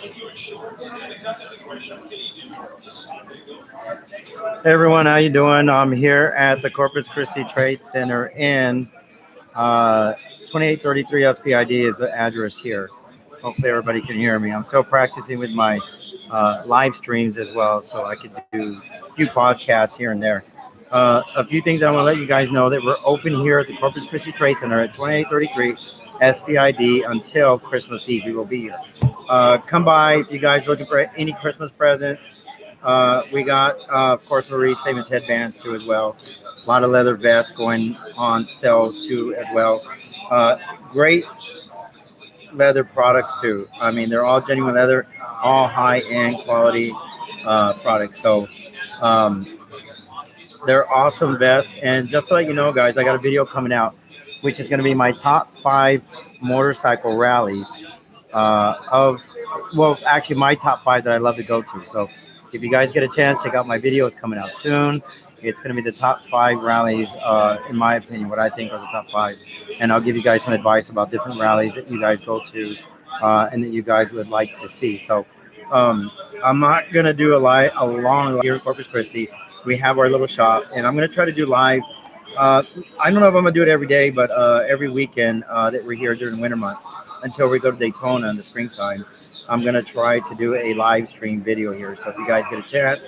Hey everyone, how you doing? I'm here at the Corpus Christi Trade Center in 2833 SPID is the address here. Hopefully everybody can hear me. I'm still practicing with my live streams as well, so I could do a few podcasts here and there. A few things I want to let you guys know that we're open here at the Corpus Christi Trade Center at 2833 SPID until Christmas Eve. We will be here. Come by if you guys are looking for any Christmas presents. We got, of course, Marie's famous headbands too as well. A lot of leather vests going on sale too as well. Uh, Great leather products too. I mean, they're all genuine leather, all high end quality products. So um, they're awesome vests. And just to let you know, guys, I got a video coming out, which is going to be my top 5 motorcycle rallies of, well, actually my top 5 that I love to go to. So if you guys get a chance, check out my video. It's coming out soon. It's going to be the top 5 rallies, in my opinion, what I think are the top 5. And I'll give you guys some advice about different rallies that you guys go to and that you guys would like to see. So I'm not going to do a long live here in Corpus Christi. We have our little shop, and I'm going to try to do live. Uh, I don't know if I'm going to do it every day, but every weekend that we're here during the winter months until we go to Daytona in the springtime. I'm going to try to do a live stream video here. So if you guys get a chance,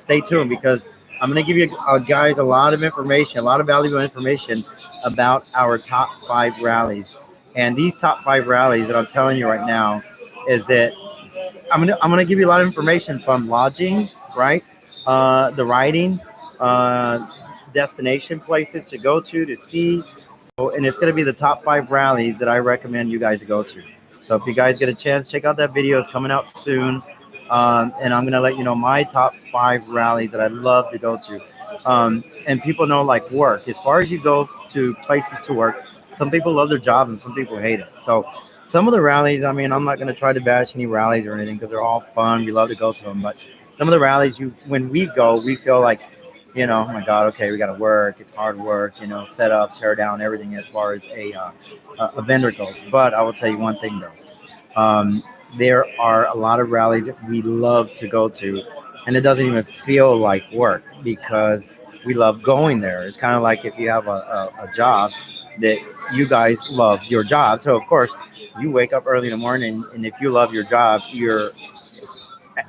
stay tuned because I'm going to give you guys a lot of information, a lot of valuable information about our top 5 rallies. And these top 5 rallies that I'm telling you right now is that I'm gonna give you a lot of information from lodging, right? The riding, uh, destination places to go to see. So, and it's gonna be the top 5 rallies that I recommend you guys to go to. So if you guys get a chance, check out that video. It's coming out soon, and I'm gonna let you know my top 5 rallies that I love to go to. And people know like work. As far as you go to places to work, some people love their job and some people hate it. So some of the rallies, I mean, I'm not going to try to bash any rallies or anything because they're all fun. We love to go to them. But some of the rallies, when we go, we feel like, oh my God, okay, we got to work. It's hard work, set up, tear down, everything as far as a vendor goes. But I will tell you one thing though. There are a lot of rallies that we love to go to, and it doesn't even feel like work because we love going there. It's kind of like if you have a job that you guys love your job. So, of course, you wake up early in the morning, and if you love your job, you're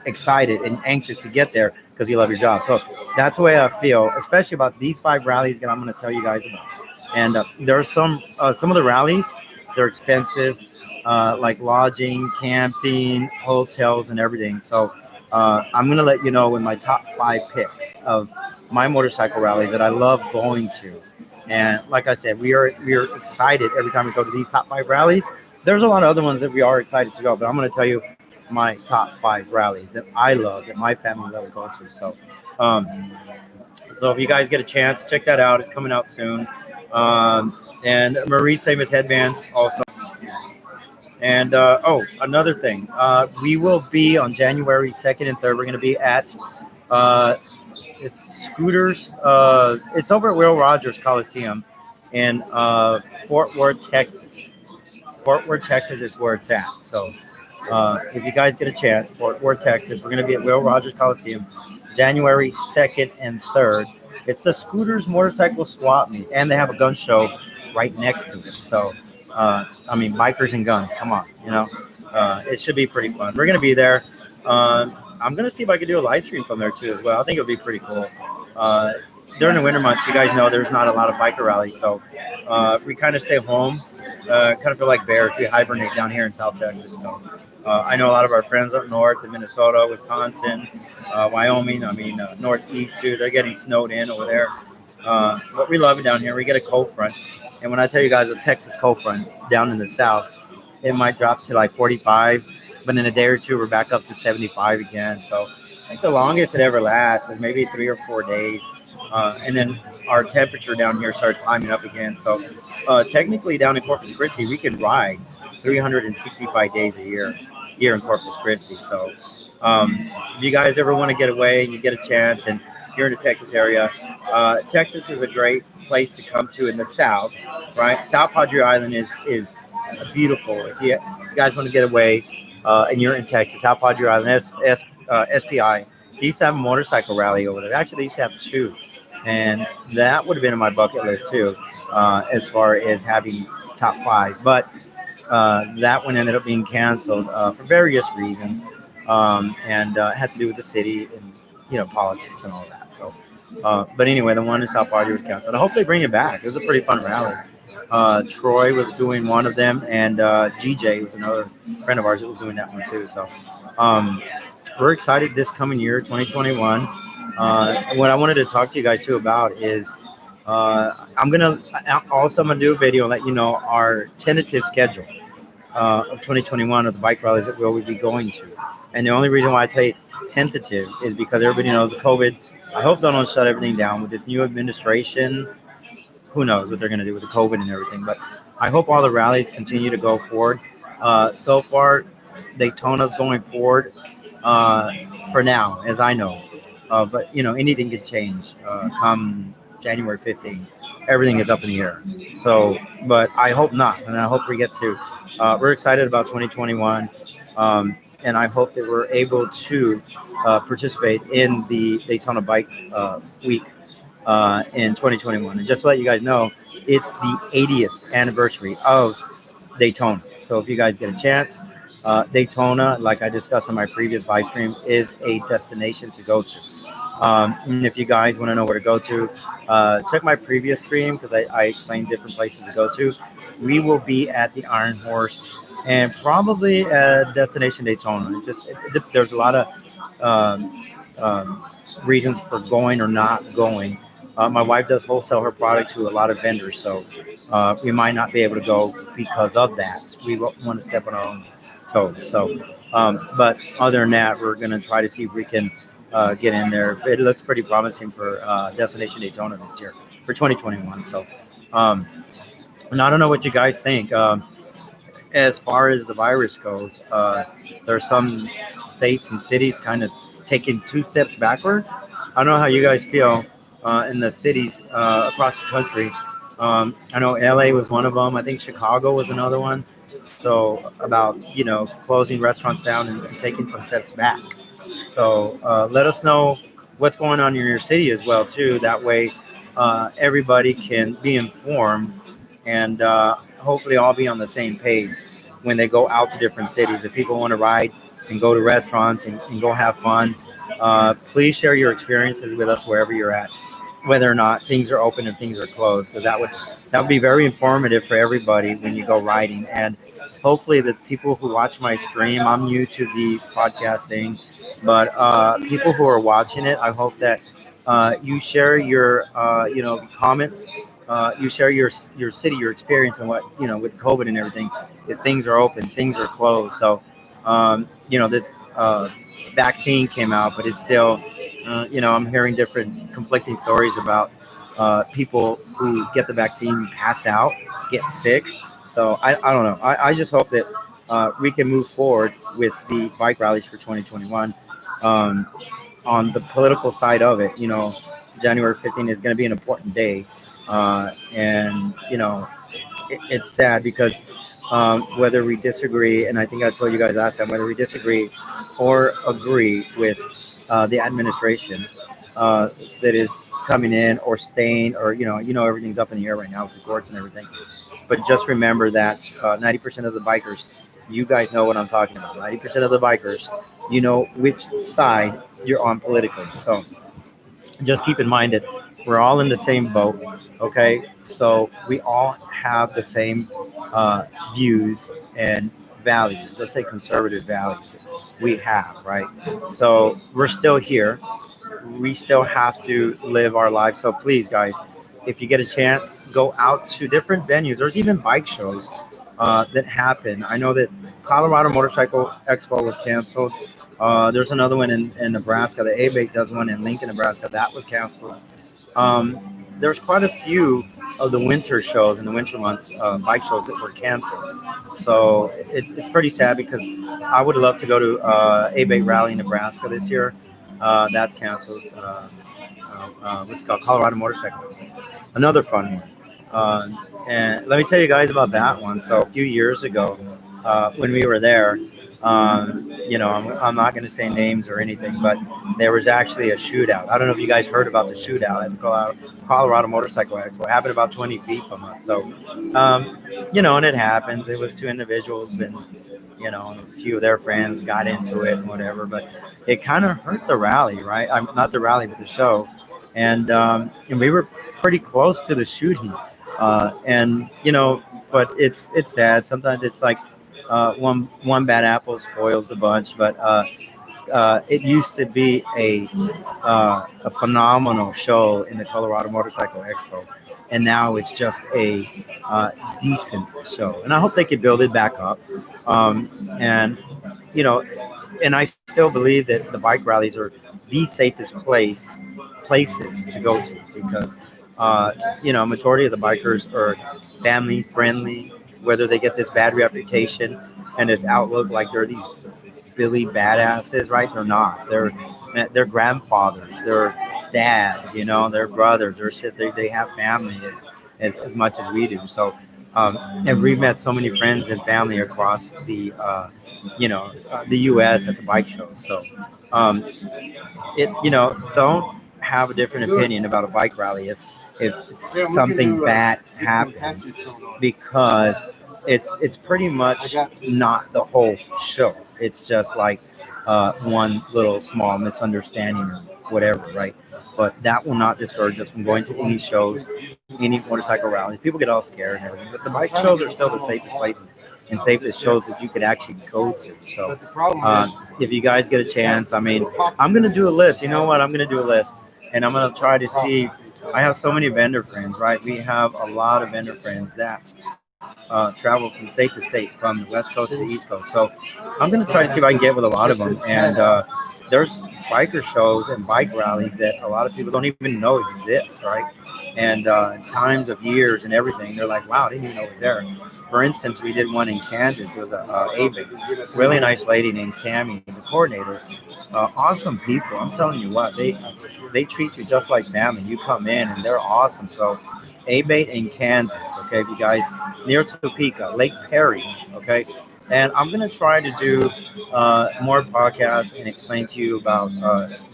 excited and anxious to get there because you love your job. So that's the way I feel, especially about these 5 rallies that I'm going to tell you guys about. And there are some of the rallies, they're expensive, like lodging, camping, hotels, and everything. So I'm going to let you know with my top 5 picks of my motorcycle rallies that I love going to. And like I said, we are excited every time we go to these top 5 rallies. There's a lot of other ones that we are excited to go, but I'm going to tell you my top 5 rallies that I love, that my family loves going to. Um, so if you guys get a chance, check that out. It's coming out soon. And Marie's famous headbands also. And another thing, we will be on January 2nd and 3rd. We're going to be at uh, it's Scooters. It's over at Will Rogers Coliseum in Fort Worth, Texas. Fort Worth, Texas is where it's at. So if you guys get a chance, Fort Worth, Texas, we're going to be at Will Rogers Coliseum January 2nd and 3rd. It's the Scooters Motorcycle Swap Meet, and they have a gun show right next to it. So, I mean, bikers and guns, come on, it should be pretty fun. We're going to be there. I'm going to see if I can do a live stream from there too as well. I think it'll be pretty cool. During the winter months, you guys know there's not a lot of biker rallies, so we kind of stay home. Kind of feel like bears. We hibernate down here in South Texas. So I know a lot of our friends up north in Minnesota, Wisconsin, Wyoming. I mean, Northeast too. They're getting snowed in over there. But we love it down here. We get a cold front. And when I tell you guys a Texas cold front down in the south, it might drop to like 45. But in a day or two, we're back up to 75 again. So I think the longest it ever lasts is maybe 3 or 4 days. And then our temperature down here starts climbing up again. So technically down in Corpus Christi, we can ride 365 days a year here in Corpus Christi. So if you guys ever want to get away and you get a chance and you're in the Texas area, Texas is a great place to come to in the south, right? South Padre Island is beautiful. If you guys want to get away, and you're in Texas, how Padre Island, SPI, they used to have a motorcycle rally over there. Actually, they used to have two, and that would have been on my bucket list too, as far as having top five. But that one ended up being canceled for various reasons, and it had to do with the city and politics and all that. So, but anyway, the one in South Party was canceled. I hope they bring it back. It was a pretty fun rally. Troy was doing one of them, and GJ was another friend of ours that was doing that one too. So, we're excited this coming year, 2021. What I wanted to talk to you guys too about is I'm gonna do a video and let you know our tentative schedule of 2021 of the bike rallies that we'll be going to. And the only reason why I tell you tentative is because everybody knows the COVID. I hope they don't shut everything down with this new administration. Who knows what they're going to do with the COVID and everything. But I hope all the rallies continue to go forward. So far, Daytona's going forward for now, as I know. But, anything could change come January 15th. Everything is up in the air. So, but I hope not. And I hope we get to. We're excited about 2021. And I hope that we're able to participate in the Daytona Bike Week in 2021. And just to let you guys know, it's the 80th anniversary of Daytona. So if you guys get a chance, Daytona, like I discussed on my previous live stream, is a destination to go to. And if you guys want to know where to go to, check my previous stream because I explained different places to go to. We will be at the Iron Horse and probably at Destination Daytona. There's a lot of reasons for going or not going. My wife does wholesale her product to a lot of vendors, so we might not be able to go because of that. We won't want to step on our own toes. So, but other than that, we're going to try to see if we can get in there. It looks pretty promising for Destination Daytona this year for 2021. So, and I don't know what you guys think. As far as the virus goes, there are some states and cities kind of taking two steps backwards. I don't know how you guys feel in the cities across the country. I know LA was one of them. I think Chicago was another one. So about, closing restaurants down and taking some steps back. So let us know what's going on in your city as well, too. That way everybody can be informed and hopefully all be on the same page when they go out to different cities. If people want to ride and go to restaurants and go have fun, please share your experiences with us wherever you're at, whether or not things are open and things are closed, because that would be very informative for everybody when you go riding. And hopefully the people who watch my stream, I'm new to the podcasting, but people who are watching it, I hope that you share your comments. You share your city, your experience, and what with COVID and everything. If things are open, things are closed. So this vaccine came out, but it's still I'm hearing different conflicting stories about people who get the vaccine, pass out, get sick. So I don't know. I just hope that we can move forward with the bike rallies for 2021. On the political side of it, January 15th is going to be an important day. And it's sad because whether we disagree, and I think I told you guys last time, whether we disagree or agree with the administration that is coming in or staying, or everything's up in the air right now with the courts and everything. But just remember that 90% of the bikers, you guys know what I'm talking about. 90% of the bikers, which side you're on politically. So just keep in mind that we're all in the same boat, okay? So we all have the same views and values. Let's say conservative values we have, right? So we're still here. We still have to live our lives. So please, guys, if you get a chance, go out to different venues. There's even bike shows that happen. I know that Colorado Motorcycle Expo was canceled. There's another one in Nebraska. The ABATE does one in Lincoln, Nebraska. That was canceled. There's quite a few of the winter shows in the winter months, bike shows that were canceled. So it's pretty sad because I would love to go to ABATE Rally, Nebraska this year. That's canceled. What's it called? Colorado Motorcycle Expo. Another fun one. And let me tell you guys about that one. So a few years ago, when we were there, I'm not going to say names or anything, but there was actually a shootout. I don't know if you guys heard about the shootout at the Colorado Motorcycle Expo. It happened about 20 feet from us. So, and it happens. It was two individuals, and and a few of their friends got into it and whatever. But it kind of hurt the rally, right? Not the rally, but the show, and we were pretty close to the shooting, and but it's sad. Sometimes it's like one bad apple spoils the bunch, but it used to be a phenomenal show in the Colorado Motorcycle Expo, and now it's just a decent show. And I hope they could build it back up. And you know, and I still believe that the bike rallies are the safest places to go to because majority of the bikers are family friendly. Whether they get this bad reputation and this outlook like they're these Billy badasses, right? They're not. They're grandfathers, they're dads, they're brothers, they're sisters. They have family as much as we do. So, and we've met so many friends and family across the U.S. at the bike show. So, don't have a different opinion about a bike rally if something bad happens because it's pretty much not the whole show. It's just like one little small misunderstanding or whatever, right? But that will not discourage us from going to any shows, any motorcycle rallies. People get all scared and everything, but the bike shows are still the safest places and safest shows that you could actually go to. So if you guys get a chance, I mean, I'm going to do a list. You know what? I'm going to do a list and I'm going to try to see. I have so many vendor friends, right? We have a lot of vendor friends that travel from state to state, from the West Coast to the East Coast. So I'm going to try to see if I can get with a lot of them. And there's biker shows and bike rallies that a lot of people don't even know exist, right? And times of years and everything, they're like, wow, I didn't even know it was there. For instance, we did one in Kansas. It was a really nice lady named Tammy, who's a coordinator. Awesome people. I'm telling you what, they treat you just like family. You come in and they're awesome. So A-Bait in Kansas, okay, if you guys, it's near Topeka, Lake Perry, okay? And I'm going to try to do more podcasts and explain to you about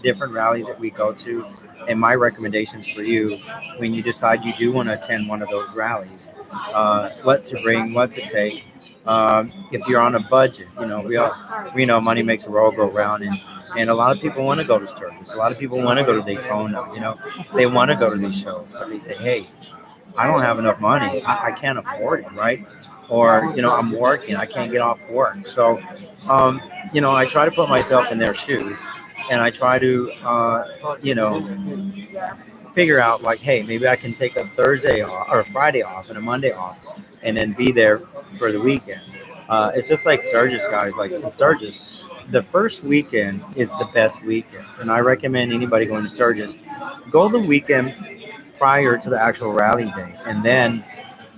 different rallies that we go to and my recommendations for you when you decide you do want to attend one of those rallies. What to bring, what to take. If you're on a budget, we know money makes the world go round, and a lot of people want to go to Sturgis. A lot of people want to go to Daytona. They want to go to these shows, but they say, hey, I don't have enough money. I can't afford it, right? Or, I'm working. I can't get off work. So, I try to put myself in their shoes and I try to, figure out like, hey, maybe I can take a Thursday off, or a Friday off and a Monday off and then be there for the weekend. It's just like Sturgis, guys. Like in Sturgis, the first weekend is the best weekend. And I recommend anybody going to Sturgis, go the weekend prior to the actual rally day. And then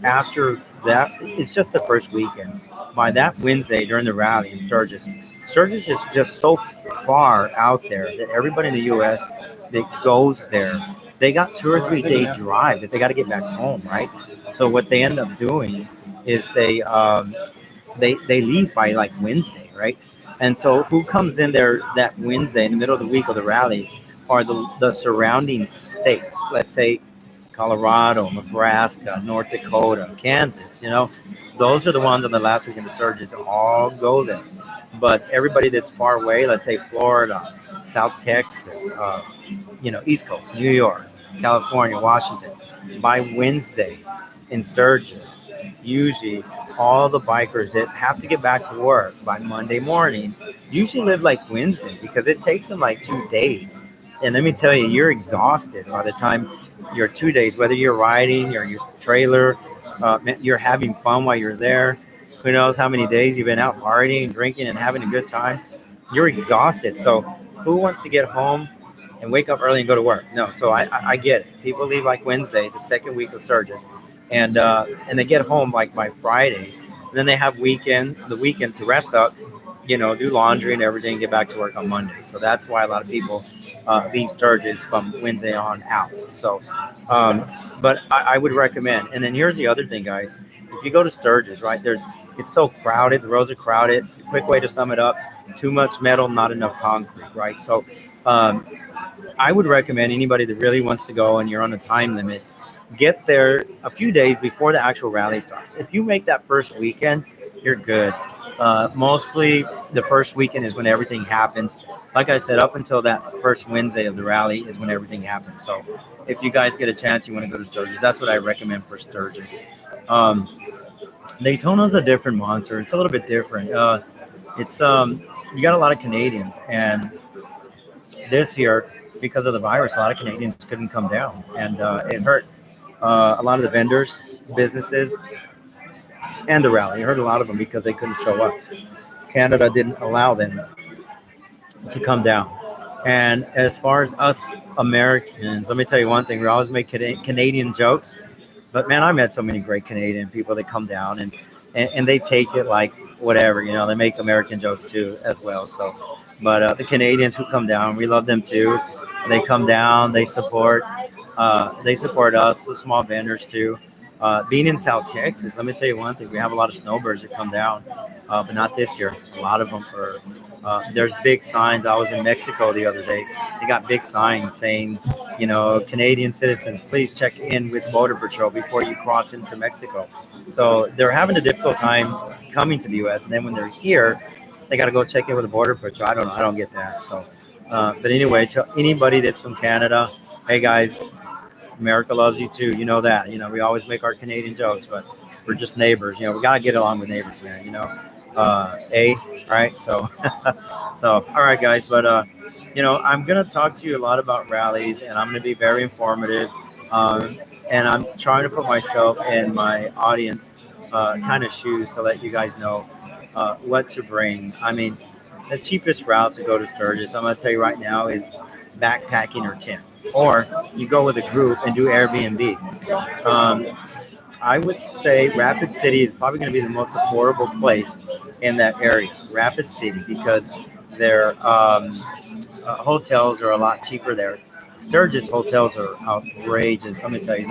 after that, it's just the first weekend. By that Wednesday during the rally in Sturgis is just so far out there that everybody in the U.S. that goes there, they got 2 or 3 day drive that they got to get back home, right? So what they end up doing is they leave by like Wednesday, right? And so who comes in there that Wednesday in the middle of the week of the rally are the surrounding states. Let's say Colorado, Nebraska, North Dakota, Kansas, those are the ones on the last weekend of Sturgis all go there. But everybody that's far away, let's say Florida, South Texas, East Coast, New York, California, Washington, by Wednesday in Sturgis, usually all the bikers that have to get back to work by Monday morning usually live like Wednesday because it takes them like 2 days. And let me tell you, you're exhausted by the time you're 2 days, whether you're riding or your trailer, you're having fun while you're there. Who knows how many days you've been out partying, drinking, and having a good time. You're exhausted. So who wants to get home and wake up early and go to work? No. So I get it. People leave like Wednesday, the second week of Sturgis, and they get home like by Friday. And then they have the weekend to rest up, do laundry and everything, get back to work on Monday. So that's why a lot of people leave Sturgis from Wednesday on out. So, but I would recommend. And then here's the other thing, guys. If if you go to Sturgis, right, it's so crowded. The roads are crowded. A quick way to sum it up: too much metal, not enough concrete, right? So um, I would recommend anybody that really wants to go and you're on a time limit, get there a few days before the actual rally starts. If you make that first weekend, you're good. Mostly the first weekend is when everything happens. Like I said, up until that first Wednesday of the rally is when everything happens. So if you guys get a chance, you want to go to Sturgis, that's what I recommend for Sturgis. Um, Daytona's a different monster. It's a little bit different. It's You got a lot of Canadians, and this year, because of the virus, a lot of Canadians couldn't come down, and it hurt a lot of the vendors, businesses, and the rally. It hurt a lot of them because they couldn't show up. Canada didn't allow them to come down. And as far as us Americans, let me tell you one thing: we always make Canadian jokes, but man, I met so many great Canadian people that come down and they take it like whatever, they make American jokes too as well. So, but the Canadians who come down, we love them too. They come down, they support us, the small vendors too. Being in South Texas, let me tell you one thing: we have a lot of snowbirds that come down, but not this year. A lot of them are. There's big signs. I was in Mexico the other day. They got big signs saying, Canadian citizens, please check in with Border Patrol before you cross into Mexico. So they're having a difficult time coming to the U.S. And then when they're here, they got to go check in with the Border Patrol. I don't know. I don't get that. So, but anyway, to anybody that's from Canada, hey guys, America loves you too. You know that. We always make our Canadian jokes, but we're just neighbors. We got to get along with neighbors, man. Right? So, so all right, guys. But I'm gonna talk to you a lot about rallies, and I'm gonna be very informative. And I'm trying to put myself in my audience kind of shoes to let you guys know what to bring. I mean, the cheapest route to go to Sturgis, I'm gonna tell you right now, is backpacking or tent, or you go with a group and do Airbnb. I would say Rapid City is probably going to be the most affordable place in that area, Rapid City, because their hotels are a lot cheaper there. Sturgis hotels are outrageous. Let me tell you,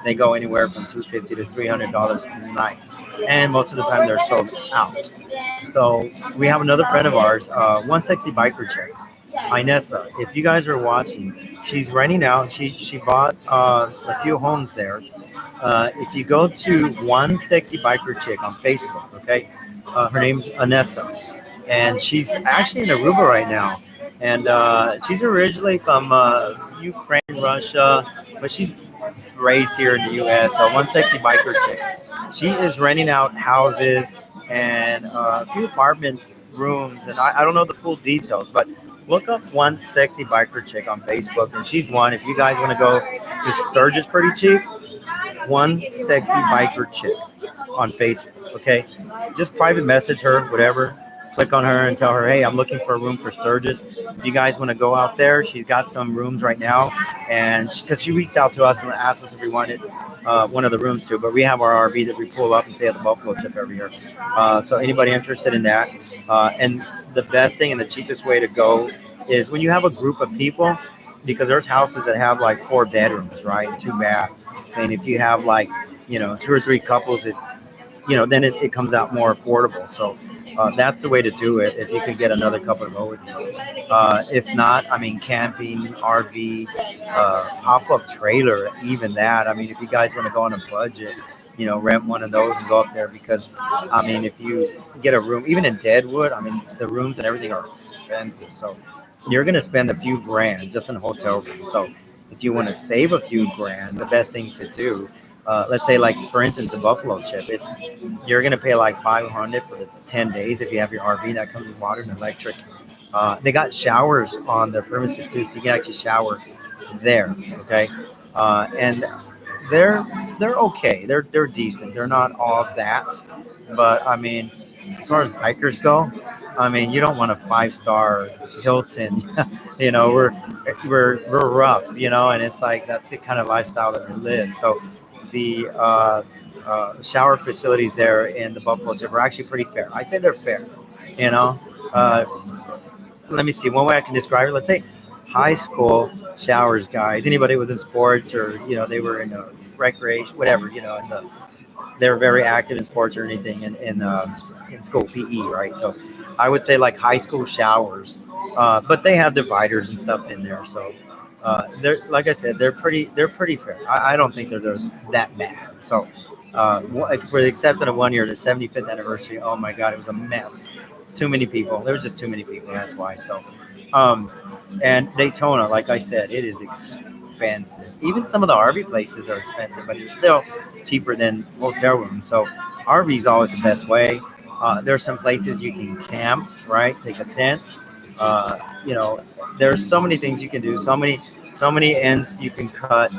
they go anywhere from $250 to $300 a night, and most of the time they're sold out. So we have another friend of ours, one sexy biker chick, Inessa. If you guys are watching, she's renting out. She bought a few homes there. If you go to One Sexy Biker Chick on Facebook, okay, her name's Anessa, and she's actually in Aruba right now. And she's originally from Ukraine, Russia, but she's raised here in the U.S. So One Sexy Biker Chick. She is renting out houses and a few apartment rooms, and I don't know the full details, but look up One Sexy Biker Chick on Facebook, and she's one. If you guys want to go to Sturgis pretty cheap, One Sexy Biker Chick on Facebook, okay? Just private message her, whatever. Click on her and tell her, hey, I'm looking for a room for Sturgis. If you guys want to go out there, she's got some rooms right now. And because she reached out to us and asked us if we wanted one of the rooms too. But we have our RV that we pull up and stay at the Buffalo Chip every year. So anybody interested in that? And the best thing and the cheapest way to go is when you have a group of people, because there's houses that have like 4 bedrooms, right? 2 baths. And if you have 2 or 3 couples, then it comes out more affordable. So that's the way to do it. If you could get another couple to go with you. If not, I mean, camping, RV, pop-up trailer, even that. I mean, if you guys want to go on a budget, rent one of those and go up there, because I mean, if you get a room, even in Deadwood, I mean, the rooms and everything are expensive. So you're going to spend a few grand just in a hotel room. So if you want to save a few grand, the best thing to do, let's say, like, for instance, a Buffalo Chip, you're going to pay like $500 for the 10 days if you have your RV that comes with water and electric. They got showers on their premises too, so you can actually shower there. Okay, and they're okay. They're decent. They're not all that, but I mean, as far as bikers go, I mean, you don't want a 5-star Hilton. We're rough, and it's like that's the kind of lifestyle that we live. So the shower facilities there in the Buffalo Chip are actually pretty fair. I'd say they're fair. Let me see. One way I can describe it, let's say high school showers, guys. Anybody who was in sports or, they were in recreation, whatever, in the they're very active in sports or anything in school PE, right? So I would say like high school showers, but they have dividers and stuff in there. So they're like I said, they're pretty fair. I don't think they're that bad. So for the exception of one year, the 75th anniversary, oh my God, it was a mess. Too many people. There was just too many people. That's why. So, um, and Daytona, like I said, it is expensive. Even some of the RV places are expensive, but it's still cheaper than hotel rooms. So RV is always the best way. There's some places you can camp, right? Take a tent. Uh, you know, there's so many things you can do. So many ends you can cut.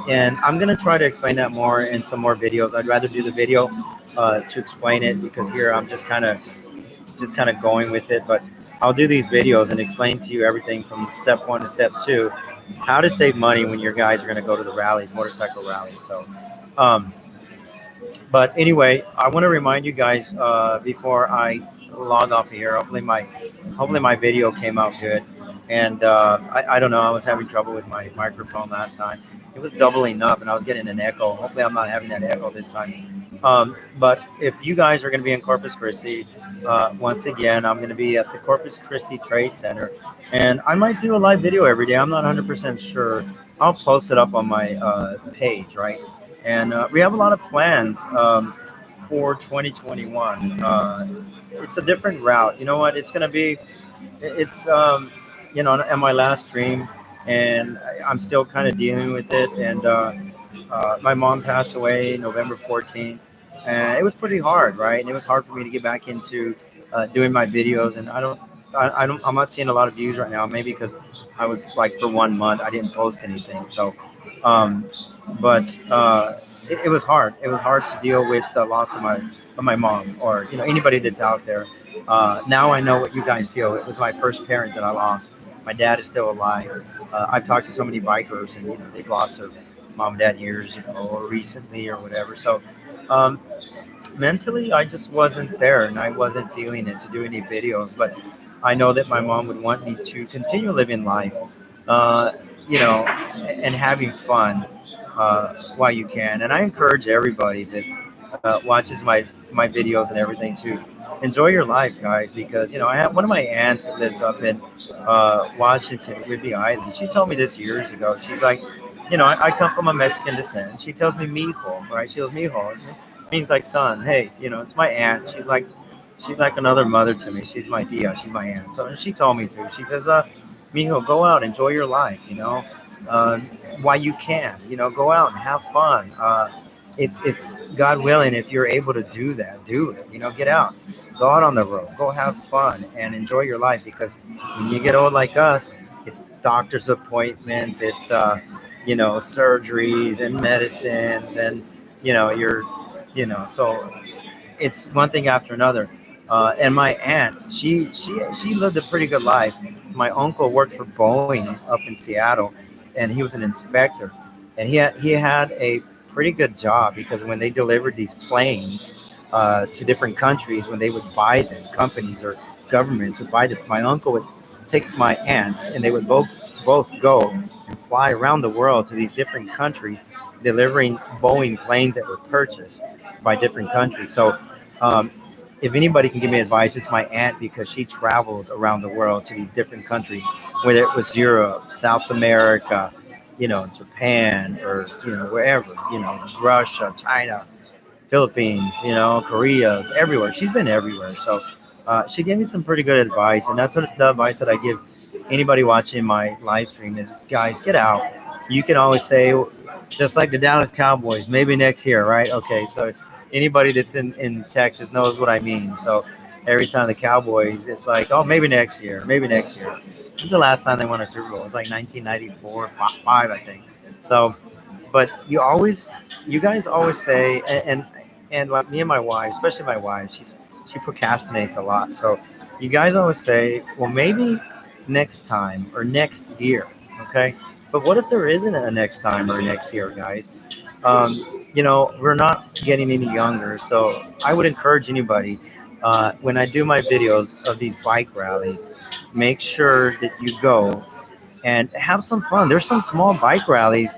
And I'm gonna try to explain that more in some more videos. I'd rather do the video to explain it because here I'm just kind of going with it. But I'll do these videos and explain to you everything from step one to step two, how to save money when your guys are going to go to the rallies, motorcycle rallies. So, um, but anyway, I want to remind you guys before I log off of here. Hopefully my video came out good. And I don't know. I was having trouble with my microphone last time. It was doubling up, and I was getting an echo. Hopefully, I'm not having that echo this time. But if you guys are going to be in Corpus Christi, once again, I'm going to be at the Corpus Christi Trade Center, and I might do a live video every day. I'm not 100% sure. I'll post it up on my page, right? And we have a lot of plans for 2021. It's a different route. You know what? It's going to be. It's on my last stream, and I'm still kind of dealing with it. And my mom passed away November 14th, and it was pretty hard, right? And it was hard for me to get back into doing my videos. And I'm not seeing a lot of views right now. Maybe because I was like for 1 month I didn't post anything. So, um, but it was hard. It was hard to deal with the loss of my mom, or anybody that's out there. Now I know what you guys feel. It was my first parent that I lost. My dad is still alive. I've talked to so many bikers, and they've lost their mom and dad years, or recently, or whatever. So um, mentally, I just wasn't there, and I wasn't feeling it to do any videos. But I know that my mom would want me to continue living life, uh, and having fun while you can. And I encourage everybody that watches my videos and everything to enjoy your life, guys, because I have one of my aunts that lives up in Washington, Whidbey Island. She told me this years ago. She's like, I come from a Mexican descent. She tells me mijo, right? She goes mijo. It means like son. Hey, it's my aunt. She's like another mother to me. She's my tia. She's my aunt. So, and she told me to. She says, mijo, go out, enjoy your life. Uh, while you can. Go out and have fun. If God willing, if you're able to do that, do it. Get out, go out on the road, go have fun, and enjoy your life. Because when you get old like us, it's doctor's appointments, it's surgeries and medicines, and you're so it's one thing after another. And my aunt, she lived a pretty good life. My uncle worked for Boeing up in Seattle, and he was an inspector, and he had a pretty good job, because when they delivered these planes to different countries, when they would buy them, companies or governments would buy them, my uncle would take my aunts, and they would both go and fly around the world to these different countries, delivering Boeing planes that were purchased by different countries. So, um, if anybody can give me advice, it's my aunt, because she traveled around the world to these different countries, whether it was Europe, South America, Japan, or wherever, Russia, China, Philippines, Korea, everywhere. She's been everywhere. So she gave me some pretty good advice, and that's what the advice that I give anybody watching my live stream is, guys, get out. You can always say, just like the Dallas Cowboys, maybe next year, right? Okay, so anybody that's in Texas knows what I mean. So every time the Cowboys, it's like, oh, maybe next year, maybe next year. When's the last time they won a Super Bowl? It was like 1994, five, I think. So, but you guys always say, and like me and my wife, especially my wife, she procrastinates a lot. So you guys always say, well, maybe next time or next year, okay? But what if there isn't a next time or next year, guys? We're not getting any younger. So I would encourage anybody, when I do my videos of these bike rallies, make sure that you go and have some fun. There's some small bike rallies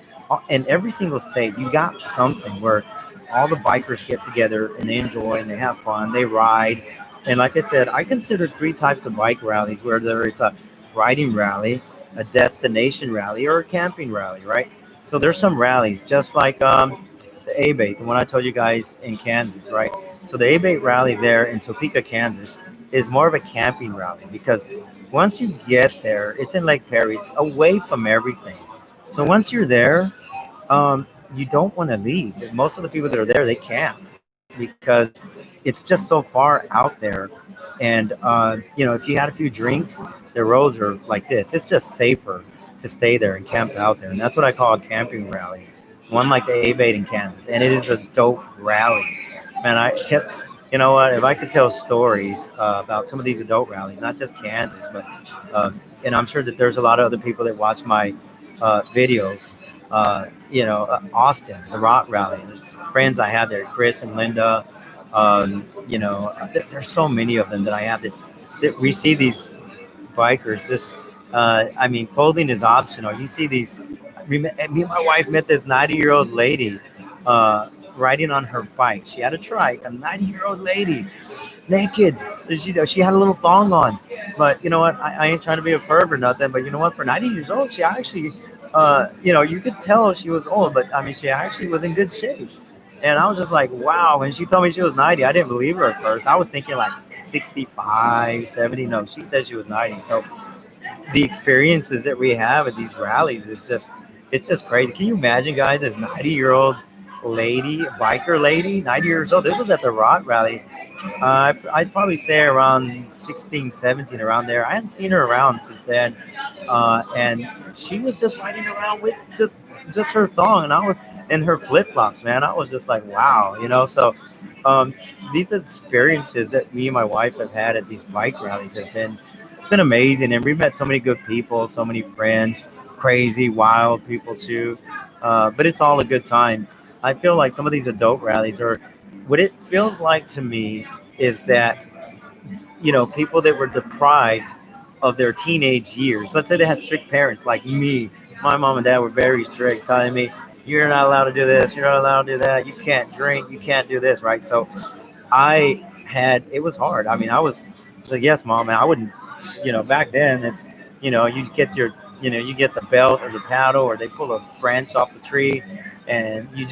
in every single state. You got something where all the bikers get together and they enjoy and they have fun, they ride. And like I said, I consider three types of bike rallies, whether it's a riding rally, a destination rally, or a camping rally, right? So there's some rallies, just like the A-Bait, the one I told you guys in Kansas, right? So the A-Bait rally there in Topeka, Kansas, is more of a camping rally because once you get there, it's in Lake Perry, it's away from everything. So once you're there, you don't want to leave. Most of the people that are there, they camp because it's just so far out there. And if you had a few drinks, the roads are like this. It's just safer to stay there and camp out there, and that's what I call a camping rally. One like the A-Bait in Kansas, and it is a dope rally. Man, I kept, you know what? If I could tell stories about some of these adult rallies, not just Kansas, but and I'm sure that there's a lot of other people that watch my videos. Austin, the Rock Rally. There's friends I have there, Chris and Linda. There's so many of them that I have that we see these bikers. Just, clothing is optional. You see these. Me and my wife met this 90-year-old lady riding on her bike. She had a trike, a 90-year-old lady, naked. She had a little thong on. But you know what? I ain't trying to be a perv or nothing. But you know what? For 90 years old, she actually, you could tell she was old. But I mean, she actually was in good shape. And I was just like, wow. When she told me she was 90, I didn't believe her at first. I was thinking like 65, 70. No, she said she was 90. So the experiences that we have at these rallies is just, it's just crazy. Can you imagine, guys, this 90-year-old lady, biker lady, 90 years old? This was at the Rock Rally. I'd probably say around 16, 17, around there. I hadn't seen her around since then. And she was just riding around with just her thong, and I was in her flip flops, man. I was just like, wow, So um, these experiences that me and my wife have had at these bike rallies has been it's been amazing, and we've met so many good people, so many friends, crazy, wild people too. But it's all a good time. I feel like some of these adult rallies are what it feels like to me is that people that were deprived of their teenage years. Let's say they had strict parents like me. My mom and dad were very strict, telling me, "You're not allowed to do this. You're not allowed to do that. You can't drink. You can't do this." Right? So it was hard. I mean, I was like, "Yes, mom." And I wouldn't, back then it's, you get you get the belt or the paddle, or they pull a branch off the tree, and you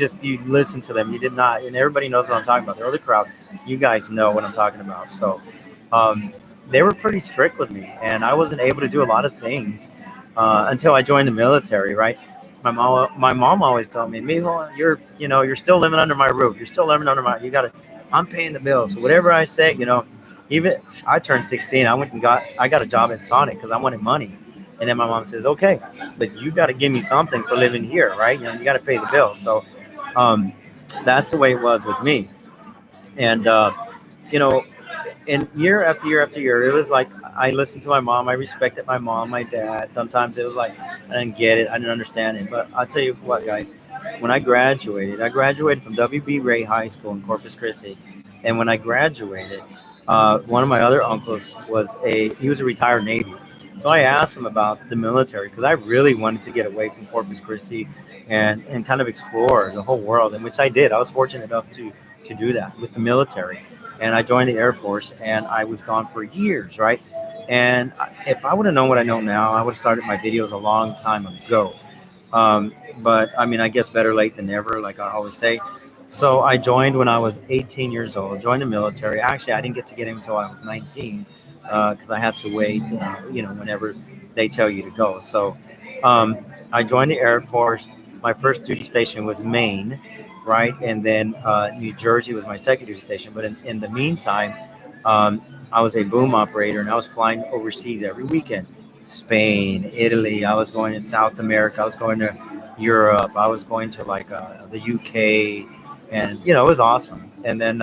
listen to them. You did not, and everybody knows what I'm talking about. The other crowd, you guys know what I'm talking about. So um, they were pretty strict with me, and I wasn't able to do a lot of things until I joined the military. Right? My mom always told me, "Mijo, you're still living under my roof. You're still living under my. I'm paying the bills. So whatever I say, even I turned 16, I got a job at Sonic because I wanted money." And then my mom says, "Okay, but you got to give me something for living here, right? You got to pay the bills." So um, that's the way it was with me. And you know, and year after year after year, it was like I listened to my mom. I respected my mom, my dad. Sometimes it was like I didn't get it, I didn't understand it. But I'll tell you what, guys. When I graduated from WB Ray High School in Corpus Christi, and when I graduated, one of my other uncles he was a retired Navy. So I asked him about the military because I really wanted to get away from Corpus Christi and kind of explore the whole world, in which I did. I was fortunate enough to do that with the military, and I joined the Air Force, and I was gone for years, right? And if I would have known what I know now, I would have started my videos a long time ago. But I mean, I guess better late than never, like I always say. So I joined when I was 18 years old, joined the military. Actually, I didn't get in until I was 19 because I had to wait, whenever they tell you to go. So I joined the Air Force. My first duty station was Maine, right? And then New Jersey was my second duty station. But in the meantime, I was a boom operator, and I was flying overseas every weekend. Spain, Italy. I was going to South America. I was going to Europe. I was going to like the UK, and it was awesome. And then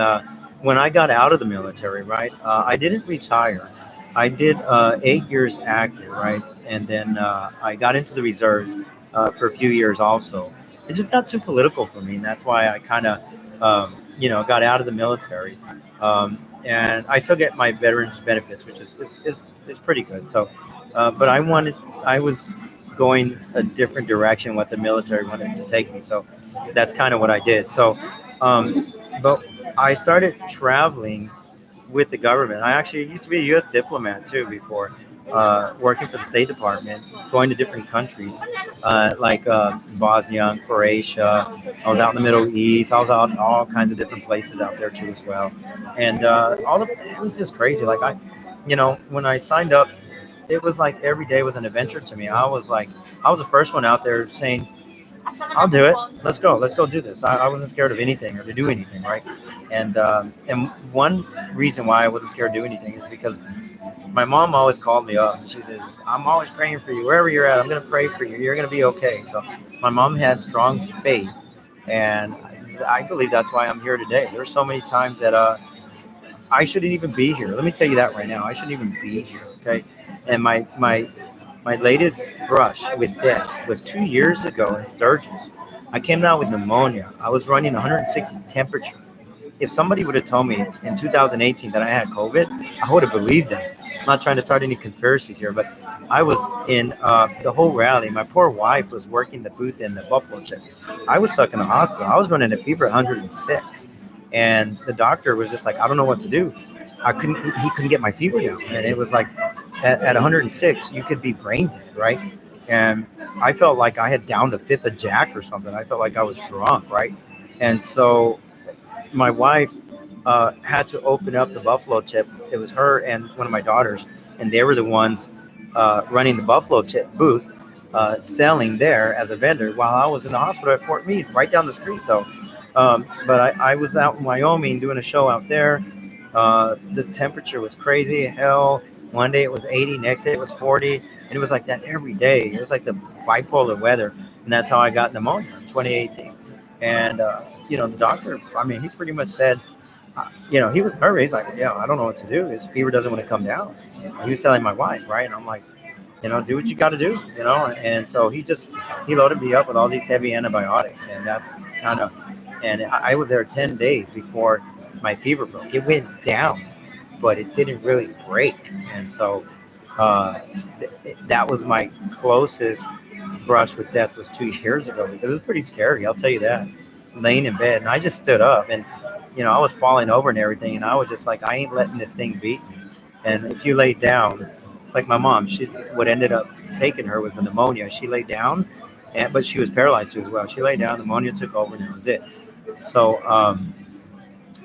when I got out of the military, right, I didn't retire. I did 8 years active, right, and then I got into the reserves for a few years also. It just got too political for me, and that's why I kind of, got out of the military. And I still get my veterans benefits, which is pretty good. So, but I was going a different direction what the military wanted to take me. So that's kind of what I did. So But I started traveling with the government. I actually used to be a U.S. diplomat too before, working for the State Department, going to different countries, like Bosnia, Croatia. I was out in the Middle East. I was out in all kinds of different places out there too as well, and it was just crazy. Like when I signed up, it was like every day was an adventure to me. I was the first one out there saying, I'll do it. Let's go do this. I wasn't scared of anything or to do anything, right? And one reason why I wasn't scared to do anything is because my mom always called me up. She says, "I'm always praying for you. Wherever you're at, I'm gonna pray for you. You're gonna be okay." So my mom had strong faith, and I believe that's why I'm here today. There's so many times that I shouldn't even be here. Let me tell you that right now. I shouldn't even be here. Okay, and my latest brush with death was 2 years ago in Sturgis. I came down with pneumonia. I was running 106 temperature. If somebody would have told me in 2018 that I had COVID, I would have believed them. I'm not trying to start any conspiracies here, but I was in the whole rally. My poor wife was working the booth in the Buffalo Chip. I was stuck in the hospital. I was running a fever at 106, and the doctor was just like, I don't know what to do. He couldn't get my fever down, and it was like at 106, you could be brain dead, right? And I felt like I had downed a fifth of Jack or something. I felt like I was drunk, right? And so my wife had to open up the Buffalo Chip. It was her and one of my daughters, and they were the ones running the Buffalo Chip booth, selling there as a vendor while I was in the hospital at Fort Meade, right down the street though. But I was out in Wyoming doing a show out there. The temperature was crazy hell. One day it was 80, next day it was 40, and it was like that every day. It was like the bipolar weather, and that's how I got pneumonia in 2018. And the doctor, I mean, he pretty much said, he was nervous. He's like, yeah, I don't know what to do. His fever doesn't want to come down. He was telling my wife, right? And I'm like, do what you got to do, And so he loaded me up with all these heavy antibiotics, and that's and I was there 10 days before my fever broke. It went down, but it didn't really break. And so that was my closest brush with death was 2 years ago. It was pretty scary, I'll tell you that. Laying in bed, and I just stood up, and I was falling over and everything, and I was just like, I ain't letting this thing beat me. And if you lay down, it's like my mom. What ended up taking her was a pneumonia. She laid down, but she was paralyzed too as well. She laid down, pneumonia took over, and that was it. So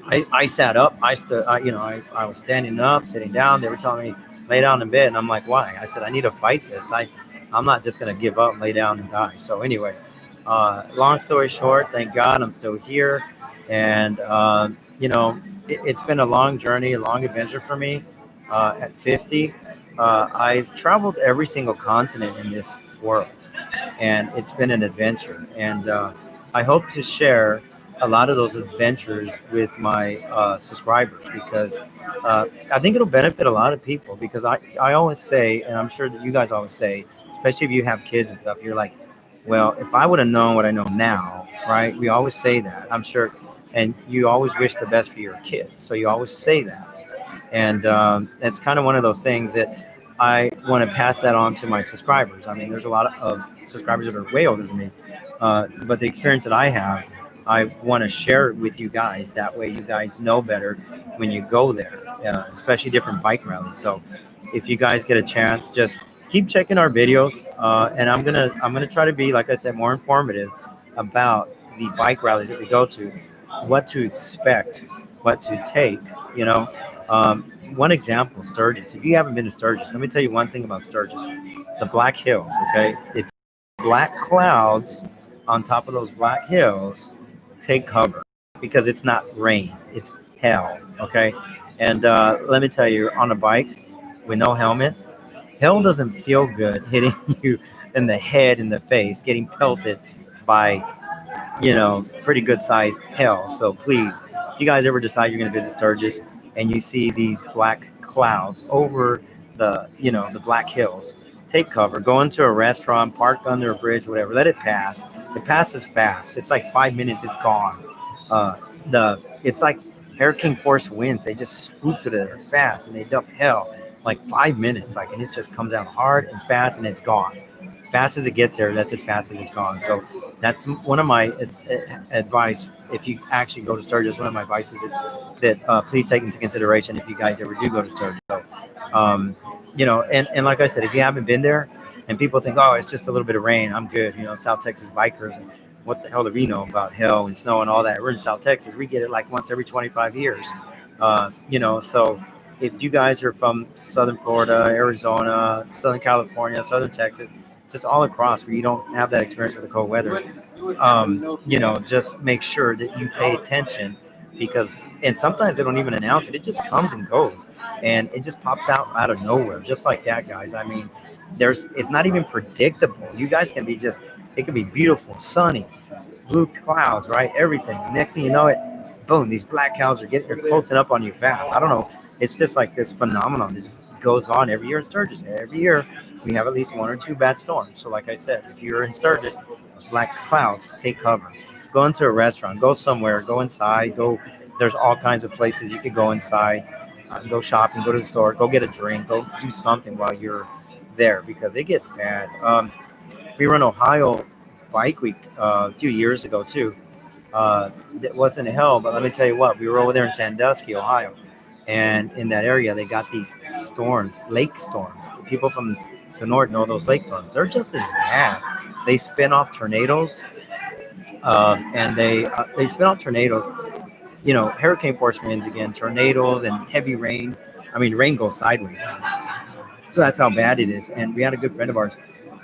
I sat up. I stood. I was standing up, sitting down. They were telling me lay down in bed, and I'm like, why? I said I need to fight this. I'm not just gonna give up, lay down, and die. So anyway, long story short, thank God I'm still here, and it's been a long journey, a long adventure for me. At 50, I've traveled every single continent in this world, and it's been an adventure. And I hope to share a lot of those adventures with my subscribers, because I think it'll benefit a lot of people. Because I always say, and I'm sure that you guys always say, especially if you have kids and stuff, you're like, well, if I would have known what I know now, right? We always say that, I'm sure. And you always wish the best for your kids. So you always say that. And it's kind of one of those things that I want to pass that on to my subscribers. I mean, there's a lot of subscribers that are way older than me. But the experience that I have, I want to share it with you guys. That way you guys know better when you go there, especially different bike rallies. So if you guys get a chance, just keep checking our videos. And I'm gonna try to be, like I said, more informative about the bike rallies that we go to, what to expect, what to take, one example, Sturgis. If you haven't been to Sturgis, let me tell you one thing about Sturgis. The Black Hills, okay? If black clouds on top of those black hills, take cover, because it's not rain, it's hell, okay? And let me tell you, on a bike with no helmet, hell doesn't feel good hitting you in the head, in the face, getting pelted by, pretty good sized hell. So please, if you guys ever decide you're going to visit Sturgis and you see these black clouds over the Black Hills, take cover, go into a restaurant, park under a bridge, whatever, let it pass. It passes fast. It's like 5 minutes, it's gone. It's like hurricane force winds. They just swoop to there fast, and they dump hell like 5 minutes, and it just comes out hard and fast, and it's gone. As fast as it gets there, that's as fast as it's gone. So That's one of my advice. If you actually go to Sturgis, one of my advice is that please take into consideration if you guys ever do go to Sturgis. So, um, and like I said, if you haven't been there, and people think, oh, it's just a little bit of rain, I'm good. South Texas bikers, and what the hell do we know about hail and snow and all that? We're in South Texas. We get it like once every 25 years. So if you guys are from Southern Florida, Arizona, Southern California, Southern Texas, just all across where you don't have that experience with the cold weather, just make sure that you pay attention and sometimes they don't even announce it. It just comes and goes, and it just pops out of nowhere, just like that, guys. I mean, it's not even predictable. You guys can be it can be beautiful, sunny, blue clouds, right? Everything. Next thing you know it, boom, these black clouds they're closing up on you fast. I don't know. It's just like this phenomenon that just goes on every year in Sturgis. Every year we have at least one or two bad storms. So like I said, if you're in Sturgis, those black clouds, take cover. Go into a restaurant, go somewhere, go inside, there's all kinds of places you could go inside, go shopping, go to the store, go get a drink, go do something while you're there because it gets bad. We were in Ohio Bike Week a few years ago too. It wasn't hell, but let me tell you what, we were over there in Sandusky, Ohio, and in that area they got these storms, lake storms. People from the north know those lake storms. They're just as bad. They spin off tornadoes, and they spin off tornadoes. Hurricane force winds again, tornadoes and heavy rain. I mean, rain goes sideways. So that's how bad it is. And we had a good friend of ours,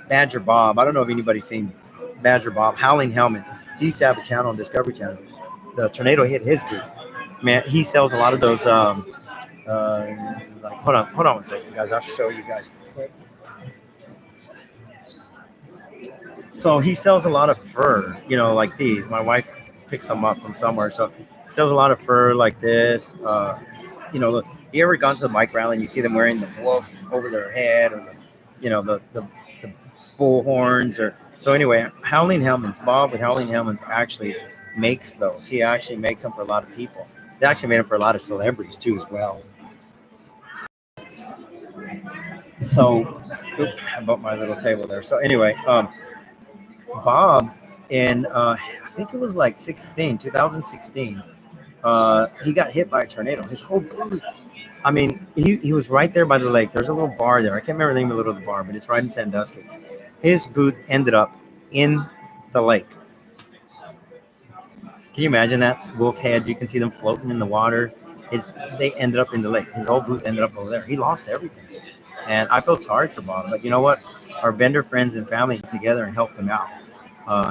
Badger Bob. I don't know if anybody's seen Badger Bob, Howling Helmets. He used to have a channel on Discovery Channel. The tornado hit his boot. Man, he sells a lot of those. Hold on 1 second, guys. I'll show you guys. So he sells a lot of fur, like these. My wife picks them up from somewhere. So he sells a lot of fur like this. Look, you ever gone to the bike rally and you see them wearing the wolf over their head, or the bull horns, or so anyway, Howling Helmets, Bob with Howling Helmets actually makes those. He actually makes them for a lot of people. They actually made them for a lot of celebrities too as well. So I bought my little table there. So anyway, Bob in I think it was like 2016, he got hit by a tornado. His whole boot. I mean, he was right there by the lake. There's a little bar there. I can't remember the name of the little bar, but it's right in Sandusky. His boot ended up in the lake. Can you imagine that? Wolf heads, you can see them floating in the water. They ended up in the lake. His whole boot ended up over there. He lost everything. And I felt sorry for Bob. But you know what? Our vendor friends and family together and helped him out.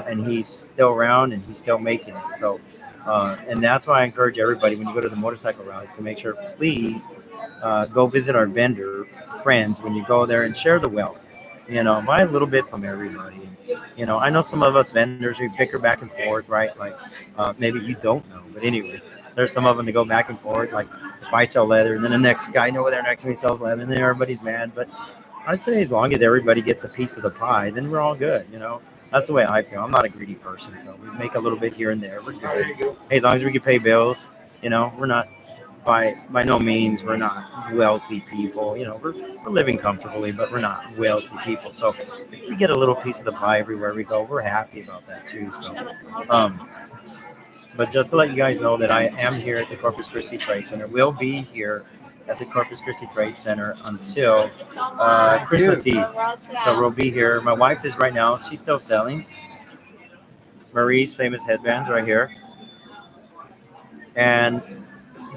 And he's still around and he's still making it. So, and that's why I encourage everybody when you go to the motorcycle rallies to make sure, please, go visit our vendor friends when you go there and share the wealth. Buy a little bit from everybody. I know some of us vendors, we bicker back and forth, right? Like, maybe you don't know, but anyway, there's some of them that go back and forth. Like, if I sell leather, and then the next guy over there next to me sells leather, and then everybody's mad. But I'd say as long as everybody gets a piece of the pie, then we're all good. That's the way I feel. I'm not a greedy person, so we make a little bit here and there. We're good. Hey, as long as we can pay bills, we're not. By no means, we're not wealthy people. We're living comfortably, but we're not wealthy people. So if we get a little piece of the pie everywhere we go, we're happy about that too. So, but just to let you guys know that I am here at the Corpus Christi Trade Center. We'll be here at the Corpus Christi Trade Center until Christmas Eve. So we'll be here. My wife is right now. She's still selling Marie's famous headbands right here, and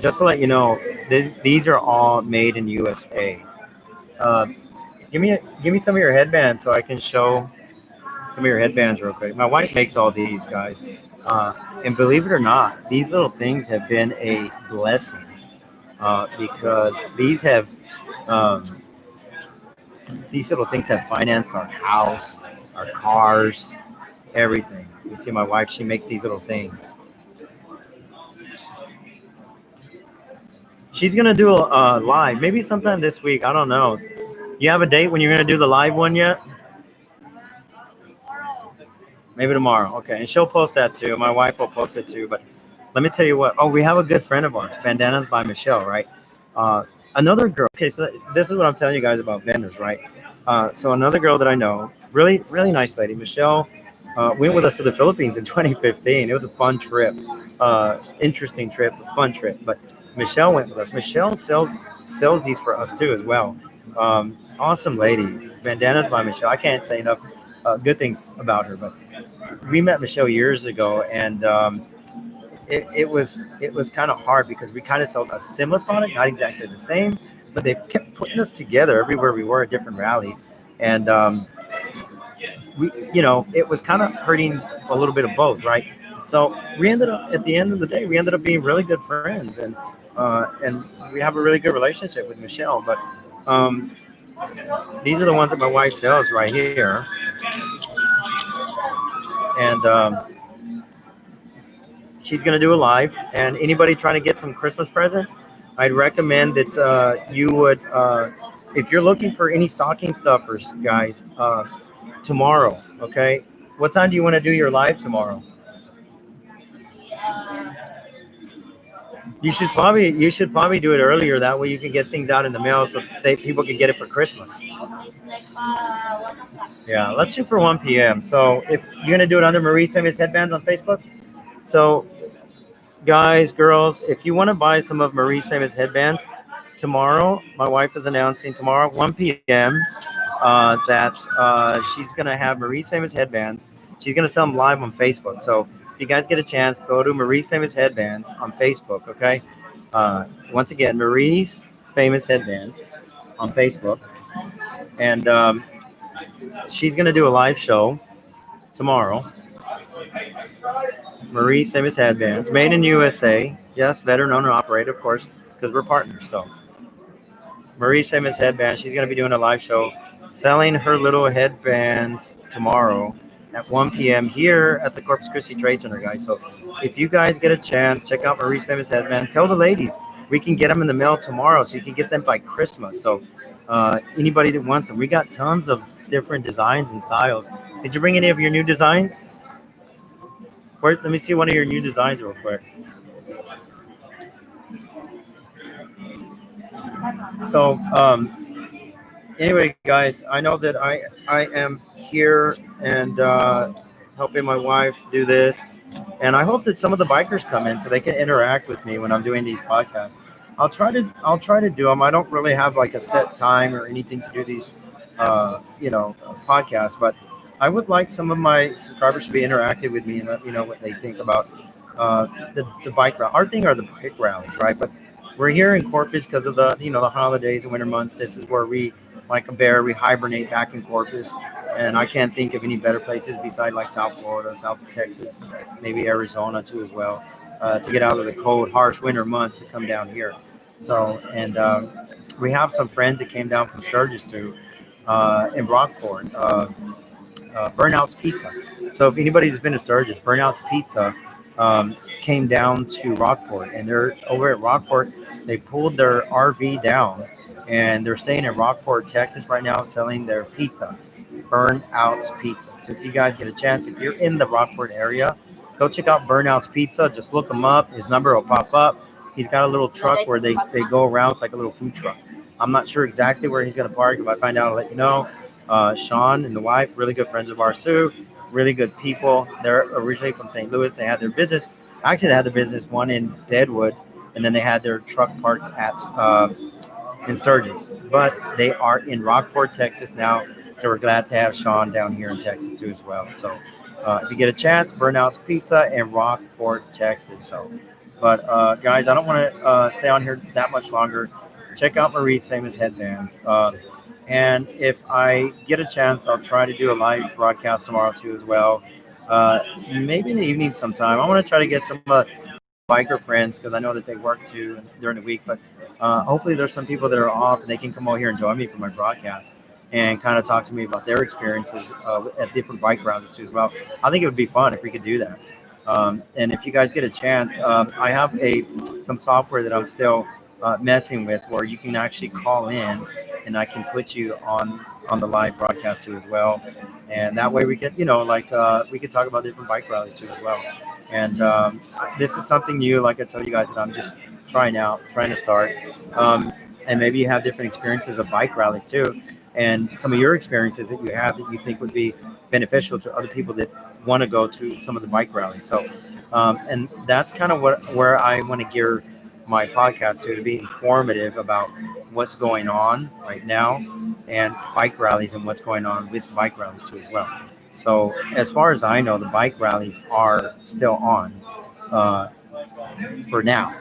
just to let you know, these are all made in USA. Give me some of your headbands so I can show some of your headbands real quick. My wife makes all these, guys. And believe it or not, these little things have been a blessing because these little things have financed our house, our cars, everything. You see my wife, she makes these little things. She's going to do a live, maybe sometime this week. I don't know. You have a date when you're going to do the live one yet? Maybe tomorrow. Okay. And she'll post that too. My wife will post it too. But let me tell you what. Oh, we have a good friend of ours, Bandanas by Michelle, right? Another girl. Okay. So this is what I'm telling you guys about vendors, right? So another girl that I know, really, really nice lady, Michelle. went with us to the Philippines in 2015. It was a fun trip, interesting trip, fun trip. But Michelle went with us. Michelle sells these for us too as well. Awesome lady. Bandanas by Michelle. I can't say enough good things about her. But we met Michelle years ago, and it was kind of hard because we kind of sold a similar product, not exactly the same, but they kept putting us together everywhere we were at different rallies, and we, it was kind of hurting a little bit of both, right? So we ended up at the end of the day, we ended up being really good friends, and we have a really good relationship with Michelle. But um, these are the ones that my wife sells right here, and she's going to do a live. And anybody trying to get some Christmas presents, I'd recommend that you would, if you're looking for any stocking stuffers, guys, tomorrow. Okay, what time do you want to do your live tomorrow? You should probably do it earlier. That way you can get things out in the mail so people can get it for Christmas. Yeah, let's shoot for 1 p.m. So if you're gonna do it under Marie's Famous Headbands on Facebook, so guys, girls, if you want to buy some of Marie's Famous Headbands tomorrow, my wife is announcing tomorrow at 1 p.m. That she's gonna have Marie's Famous Headbands. She's gonna sell them live on Facebook. So if you guys get a chance, go to Marie's Famous Headbands on Facebook. Okay. Once again, Marie's Famous Headbands on Facebook, and she's gonna do a live show tomorrow. Marie's Famous Headbands, made in USA. Yes, veteran owner operator, of course, because we're partners. So Marie's Famous Headbands. She's gonna be doing a live show, selling her little headbands tomorrow at 1 p.m. here at the Corpus Christi Trade Center, guys. So if you guys get a chance, check out Marie's Famous Headband. Tell the ladies we can get them in the mail tomorrow, so you can get them by Christmas. So anybody that wants them, we got tons of different designs and styles. Did you bring any of your new designs? Let me see one of your new designs real quick. So anyway, guys, I know that I am here and helping my wife do this, and I hope that some of the bikers come in so they can interact with me when I'm doing these podcasts. I'll try to do them. I don't really have like a set time or anything to do these podcasts, but I would like some of my subscribers to be interactive with me and let me know what they think about the bike rally. Our thing are the bike rallies, right? But we're here in Corpus because of the holidays and winter months. This is where we, like a bear, we hibernate back in Corpus, and I can't think of any better places beside like South Florida, South Texas, maybe Arizona too as well, to get out of the cold, harsh winter months to come down here. So, and we have some friends that came down from Sturgis too, in Rockport. Burnout's Pizza. So if anybody's been to Sturgis, Burnout's Pizza came down to Rockport, and they're over at Rockport. They pulled their RV down, and they're staying in Rockport, Texas right now, selling their pizza, Burnout's Pizza. So if you guys get a chance, if you're in the Rockport area, go check out Burnout's Pizza. Just look him up. His number will pop up. He's got a little truck where they go around. It's like a little food truck. I'm not sure exactly where he's going to park. If I find out, I'll let you know. Sean and the wife, really good friends of ours too. Really good people. They're originally from St. Louis. They had their business. Actually, they had the business one in Deadwood, and then they had their truck parked at in Sturgis. But they are in Rockport, Texas now. So we're glad to have Sean down here in Texas too as well. So if you get a chance, Burnout's Pizza in Rockport, Texas. So, but guys, I don't want to stay on here that much longer. Check out Marie's Famous Headbands. And if I get a chance, I'll try to do a live broadcast tomorrow too as well. Maybe in the evening sometime. I want to try to get some biker friends because I know that they work too during the week. But hopefully there's some people that are off and they can come over here and join me for my broadcast and kind of talk to me about their experiences at different bike routes too as well. I think it would be fun if we could do that. And if you guys get a chance, I have some software that I'm still messing with where you can actually call in and I can put you on the live broadcast too as well. And that way we can, we could talk about different bike rallies too as well. And this is something new, like I told you guys, that I'm just trying to start. And maybe you have different experiences of bike rallies too. And some of your experiences that you have that you think would be beneficial to other people that want to go to some of the bike rallies. So, and that's kind of where I want to gear my podcast to be informative about what's going on right now and bike rallies and what's going on with bike rallies too as well. So as far as I know, the bike rallies are still on uh, for now.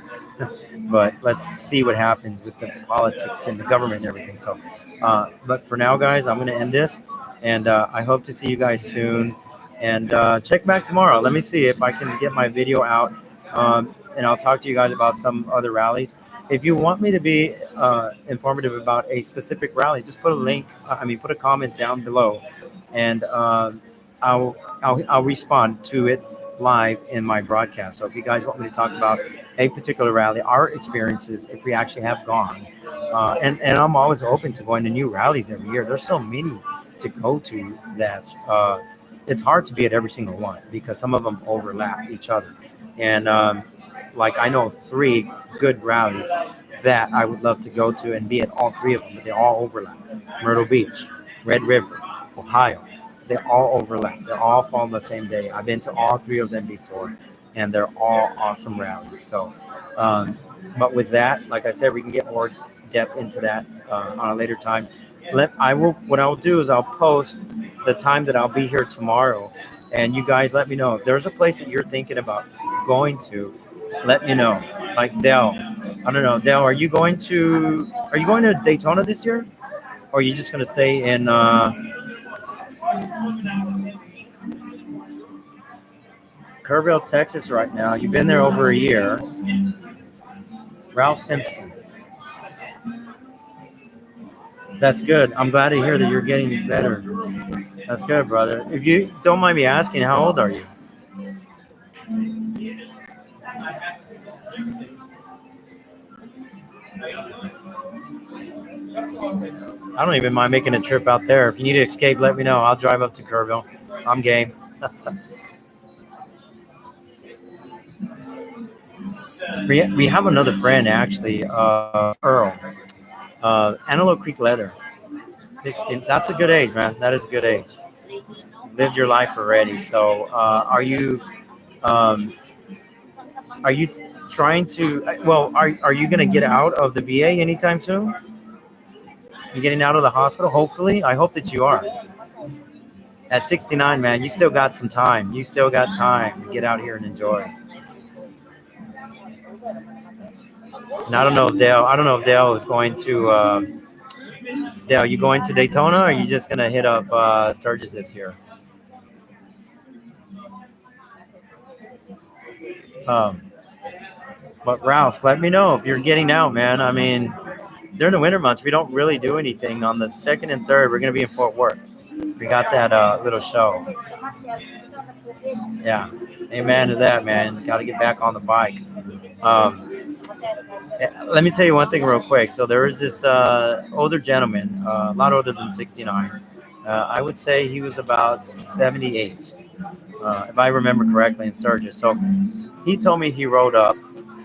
But let's see what happens with the politics and the government and everything. So, but for now, guys, I'm going to end this, and I hope to see you guys soon. And check back tomorrow. Let me see if I can get my video out, and I'll talk to you guys about some other rallies. If you want me to be informative about a specific rally, just put a link. Put a comment down below, and I'll respond to it live in my broadcast. So if you guys want me to talk about a particular rally, our experiences, if we actually have gone, and I'm always open to going to new rallies every year. There's so many to go to that it's hard to be at every single one because some of them overlap each other. And like I know 3 good rallies that I would love to go to and be at all 3 of them, but they all overlap. Myrtle Beach, Red River, Ohio. They all overlap. They all fall on the same day. I've been to all 3 of them before, and they're all awesome rallies. So, but with that, like I said, we can get more depth into that on a later time. What I'll do is I'll post the time that I'll be here tomorrow, and you guys let me know if there's a place that you're thinking about going to. Let me know. Like Dell, I don't know, Dell, are you going to Daytona this year, or are you just going to stay in? Kerrville, Texas right now. You've been there over a year. Ralph Simpson. That's good. I'm glad to hear that you're getting better. That's good, brother. If you don't mind me asking, how old are you? I don't even mind making a trip out there. If you need to escape, let me know. I'll drive up to Kerrville. I'm game. We have another friend, actually, Earl. Antelope Creek Leather. 16. That's a good age, man. That is a good age. Lived your life already. So, um, are you trying to? Well, are you going to get out of the VA anytime soon? You getting out of the hospital? Hopefully, I hope that you are. At 69, man, you still got some time. You still got time to get out here and enjoy. And I don't know if Dale is going to. Dale, you going to Daytona, or are you just gonna hit up Sturgis this year? But Rouse, let me know if you're getting out, man. I mean, during the winter months, we don't really do anything. On the 2nd and 3rd, we're gonna be in Fort Worth. We got that little show. Yeah, amen to that, man. Got to get back on the bike. Let me tell you one thing real quick. So there was this older gentleman, a lot older than 69. I would say he was about 78, if I remember correctly, in Sturgis. So he told me he rode up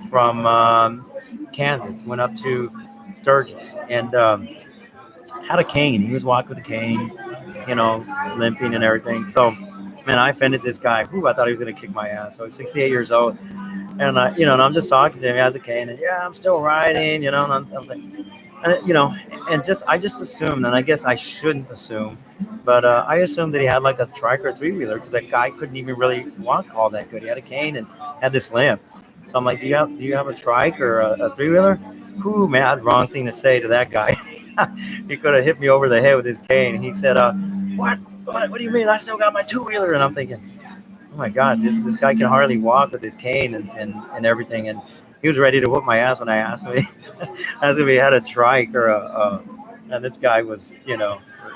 from Kansas, went up to Sturgis, and had a cane. He was walking with a cane, limping and everything. So, man, I offended this guy. I thought he was going to kick my ass. So he's 68 years old. And and I'm just talking to him. He has a cane, and I'm still riding, and I was like, I just assumed, and I guess I shouldn't assume, but I assumed that he had like a trike or 3-wheeler because that guy couldn't even really walk all that good. He had a cane and had this limp. So I'm like, do you have a trike or a 3-wheeler? Ooh, man, wrong thing to say to that guy. He could have hit me over the head with his cane. And he said, what do you mean? I still got my 2-wheeler. And I'm thinking, oh my God, this guy can hardly walk with his cane and everything. And he was ready to whoop my ass when I asked him if he had a trike or and this guy was,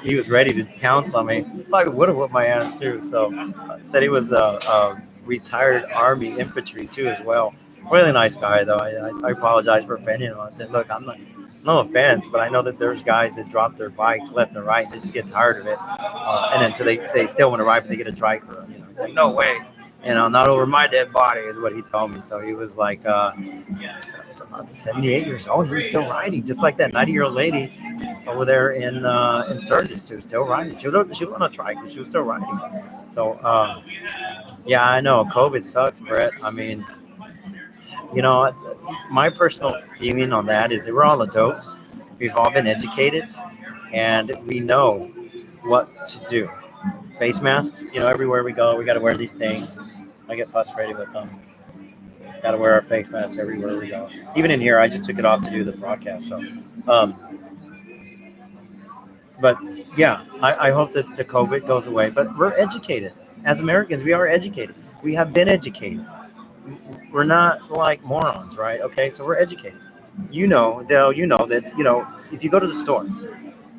he was ready to pounce on me. Probably would have whooped my ass too. So said he was a retired Army infantry too as well. Really nice guy though. I apologize for offending him. I said, look, no offense, but I know that there's guys that drop their bikes left and right. They just get tired of it. And then so they still want to ride, but they get a trike. It's like, no way. not over my dead body is what he told me. So he was like, it's about 78 years old. He was still riding, just like that 90-year-old lady over there in Sturgis, too, still riding. She was on a trike, but she was still riding. So, yeah, I know COVID sucks, Brett. I mean, you know, my personal feeling on that is that we're all adults. We've all been educated, and we know what to do. Face masks, everywhere we go, we got to wear these things. I get frustrated with them. Got to wear our face masks everywhere we go. Even in here, I just took it off to do the broadcast. So, um, but yeah, I hope that the COVID goes away. But we're educated. As Americans, we are educated. We have been educated. We're not like morons, right? Okay, so we're educated. Dale, that, if you go to the store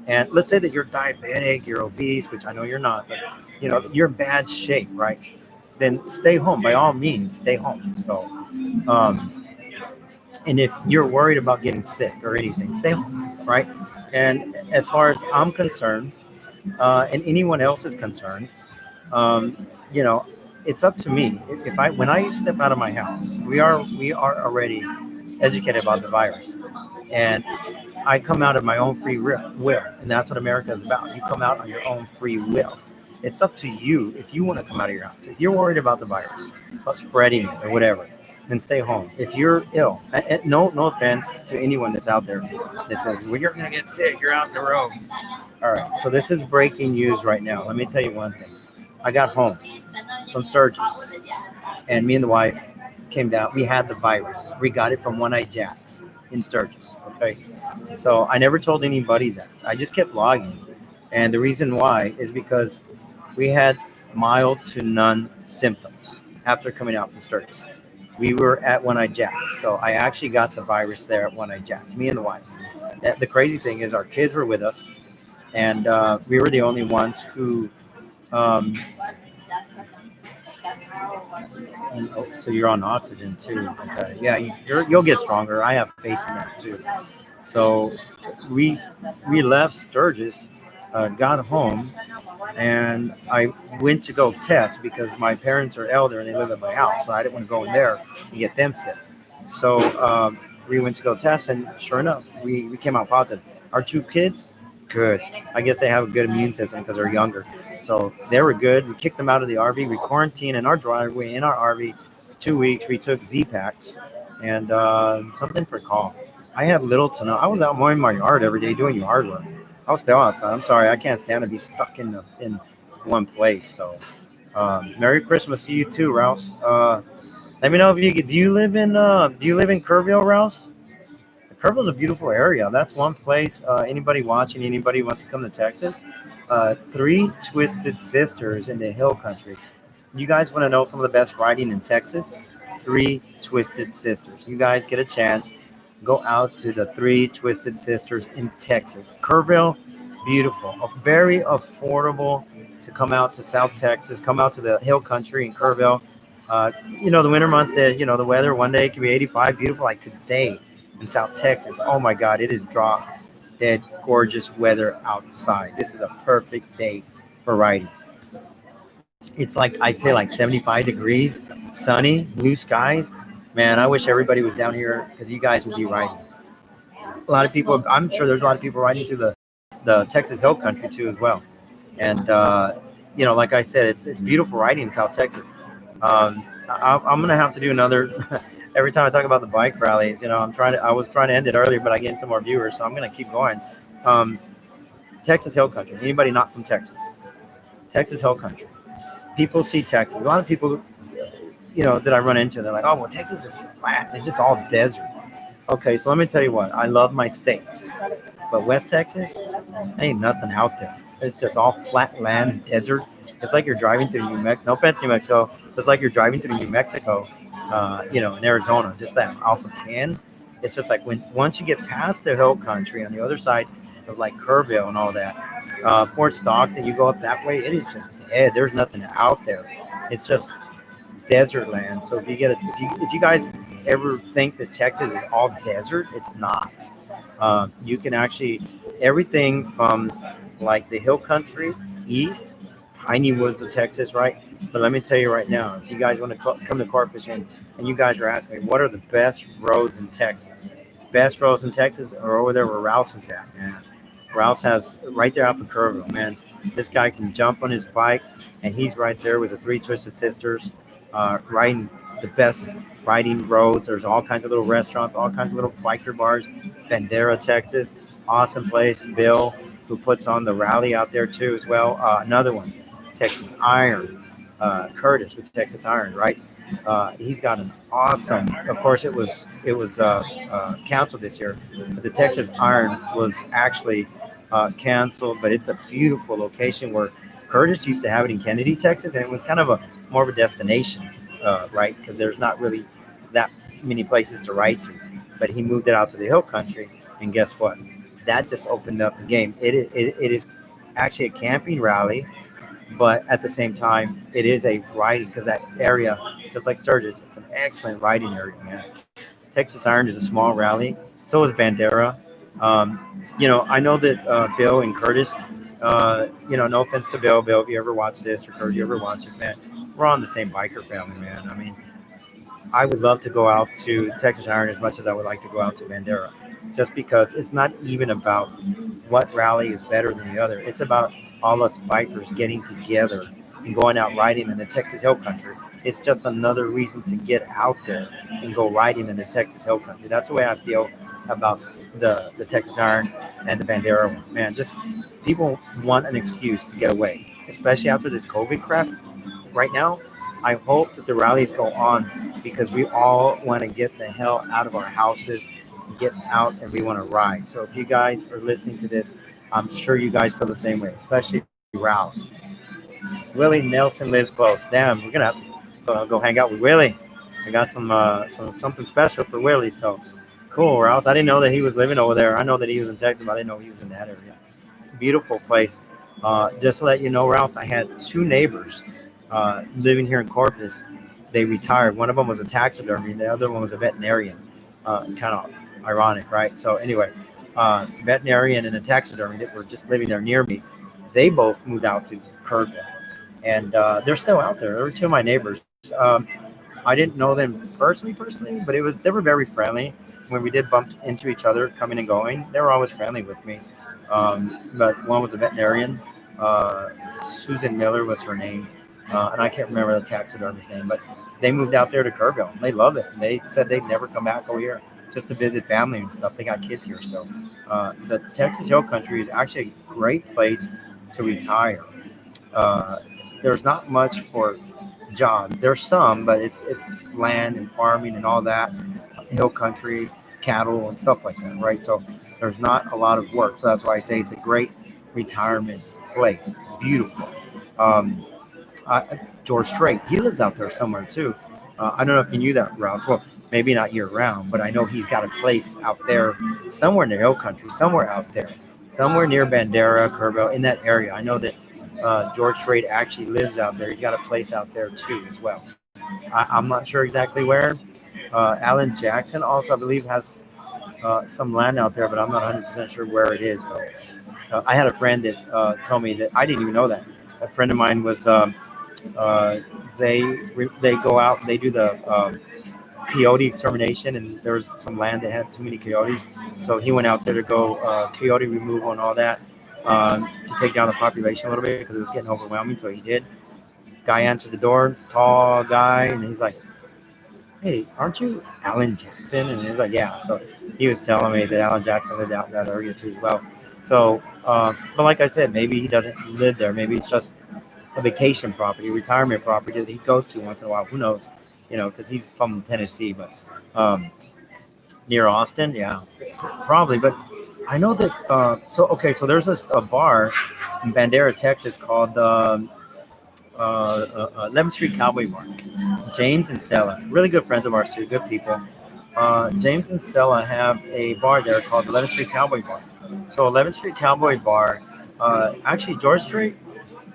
and let's say that you're diabetic, you're obese, which I know you're not, but, you're in bad shape, right? Then stay home. By all means, stay home. So, and if you're worried about getting sick or anything, stay home, right? And as far as I'm concerned, and anyone else is concerned, um, you know, it's up to me. If I when I step out of my house, we are already educated about the virus, and I come out of my own free will, and that's what America is about. You come out on your own free will. It's up to you if you want to come out of your house. If you're worried about the virus, about spreading it or whatever, then stay home. If you're ill, no offense to anyone that's out there that says, well, you're going to get sick, you're out in the road. All right, so this is breaking news right now. Let me tell you one thing. I got home from Sturgis, and me and the wife came down. We had the virus. We got it from One Eye Jacks in Sturgis. Okay, so I never told anybody that. I just kept vlogging, and the reason why is because we had mild to none symptoms after coming out from Sturgis. We were at One Eye Jacks, so I actually got the virus there at One Eye Jacks. Me and the wife. The crazy thing is, our kids were with us, and we were the only ones who. Um, so you're on oxygen too. Okay. Yeah, you'll get stronger. I have faith in that too. So we we left Sturgis, got home, and I went to go test because my parents are elder and they live at my house, so I didn't want to go in there and get them sick. So we went to go test, and sure enough, we came out positive. Our two kids, good. I guess they have a good immune system because they're younger. So they were good. We kicked them out of the RV. We quarantined in our driveway in our RV for 2 weeks. We took Z packs and something for cough. I had little to no. I was out mowing my yard every day doing yard work. I was still outside. I'm sorry, I can't stand to be stuck in one place. So, Merry Christmas to you too, Rouse. Let me know if you do you live in Kerrville, Rouse? Kerrville's a beautiful area. That's one place. Anybody watching, anybody wants to come to Texas? Three Twisted Sisters in the Hill Country. You guys want to know some of the best riding in Texas? Three Twisted Sisters. You guys get a chance, go out to the Three Twisted Sisters in Texas. Kerrville, beautiful, very affordable to come out to South Texas, come out to the Hill Country in Kerrville. The winter months, the weather one day can be 85, beautiful, like today in South Texas. Oh my God, it is drop dead gorgeous weather outside. This is a perfect day for riding. It's like, I'd say, like 75 degrees, sunny, blue skies. Man, I wish everybody was down here because you guys would be riding. A lot of people, I'm sure there's a lot of people riding through the Texas Hill Country too as well. And, like I said, it's beautiful riding in South Texas. I'm going to have to do another, every time I talk about the bike rallies, I was trying to end it earlier, but I get some more viewers, so I'm going to keep going. Texas Hill Country, anybody not from Texas? Texas Hill Country. People see Texas. A lot of people, that I run into, they're like, oh, well, Texas is flat. It's just all desert. Okay, so let me tell you what. I love my state. But West Texas, ain't nothing out there. It's just all flat land, desert. It's like you're driving through New Mexico. No offense, New Mexico. It's like you're driving through New Mexico, in Arizona. Just that Alpha 10. It's just like once you get past the hill country on the other side of like Kerrville and all that, Fort Stockton, you go up that way, it is just dead. There's nothing out there. It's just desert land. So if you guys ever think that Texas is all desert, it's not. You can actually everything from like the hill country east piney woods of Texas, right? But let me tell you right now, if you guys want to come to Corpus and you guys are asking me, what are the best roads in Texas? Best roads in Texas are over there where Rouse is at, man. Rouse has right there out the Kerrville, man. This guy can jump on his bike, and he's right there with the Three Twisted Sisters, riding the best riding roads. There's all kinds of little restaurants, all kinds of little biker bars. Bandera, Texas, awesome place. Bill, who puts on the rally out there too, as well. Another one, Texas Iron, Curtis with Texas Iron, right? He's got an awesome. Of course, it was canceled this year, but the Texas Iron was actually canceled. But it's a beautiful location where Curtis used to have it in Kennedy, Texas, and it was kind of a more of a destination, right? Because there's not really that many places to ride to. But he moved it out to the hill country, and guess what? That just opened up the game. It is actually a camping rally, but at the same time, it is a riding because that area, just like Sturgis, it's an excellent riding area, man. Texas Iron is a small rally. So is Bandera. I know that Bill and Curtis. No offense to Bill. Bill, if you ever watch this, or Curtis, you ever watch this, man, we're on the same biker family, man. I mean, I would love to go out to Texas Iron as much as I would like to go out to Bandera, just because it's not even about what rally is better than the other. It's about all us bikers getting together and going out riding in the Texas Hill Country. It's just another reason to get out there and go riding in the Texas Hill Country. That's the way I feel about the Texas Iron and the Bandera one. Man, just people want an excuse to get away, especially after this COVID crap right now. I hope that the rallies go on because we all want to get the hell out of our houses, get out, and we want to ride. So if you guys are listening to this, I'm sure you guys feel the same way, especially Rouse. Willie Nelson lives close. Damn, we're gonna have to go hang out with Willie. I got some something special for Willie. So cool, Rouse. I didn't know that he was living over there. I know that he was in Texas, but I didn't know he was in that area. Beautiful place. Just to let you know, Rouse, I had two neighbors living here in Corpus. They retired. One of them was a taxidermy, and the other one was a veterinarian. Kind of ironic, right? So anyway, veterinarian and a taxidermy that were just living there near me. They both moved out to Kerrville, and they're still out there. They were two of my neighbors. I didn't know them personally, but they were very friendly. When we did bump into each other, coming and going, they were always friendly with me. But one was a veterinarian. Susan Miller was her name, and I can't remember the taxidermist's name. But they moved out there to Kerrville. They love it. And they said they'd never come back over here just to visit family and stuff. They got kids here still. The Texas Hill Country is actually a great place to retire. There's not much for jobs. There's some, but it's land and farming and all that, hill country, cattle and stuff like that, right? So there's not a lot of work. So that's why I say it's a great retirement place. Beautiful. George Strait, he lives out there somewhere too. I don't know if you knew that, Rouse. Well, maybe not year round, but I know he's got a place out there somewhere in the hill country, somewhere out there, somewhere near Bandera, Kerrville, in that area. I know that George Strait actually lives out there. He's got a place out there too as well. I'm not sure exactly where. Alan Jackson also, I believe, has some land out there, but I'm not 100% sure where it is. Though. I had a friend that told me that I didn't even know that. A friend of mine was they go out and they do the coyote extermination, and there was some land that had too many coyotes, so he went out there to go coyote removal and all that to take down the population a little bit because it was getting overwhelming. So he did. Guy answered the door, tall guy, and he's like, "Hey, aren't you Alan Jackson?" And he's like, "Yeah." So he was telling me that Alan Jackson lived out in that area too as well. So, but like I said, maybe he doesn't live there. Maybe it's just a vacation property, retirement property that he goes to once in a while. Who knows? Because he's from Tennessee, but near Austin, yeah, probably. But I know that. So there's a bar in Bandera, Texas, called 11th Street Cowboy Bar. James and Stella, really good friends of ours too, good people. James and Stella have a bar there called 11th Street Cowboy Bar. So 11th Street Cowboy Bar, actually George Strait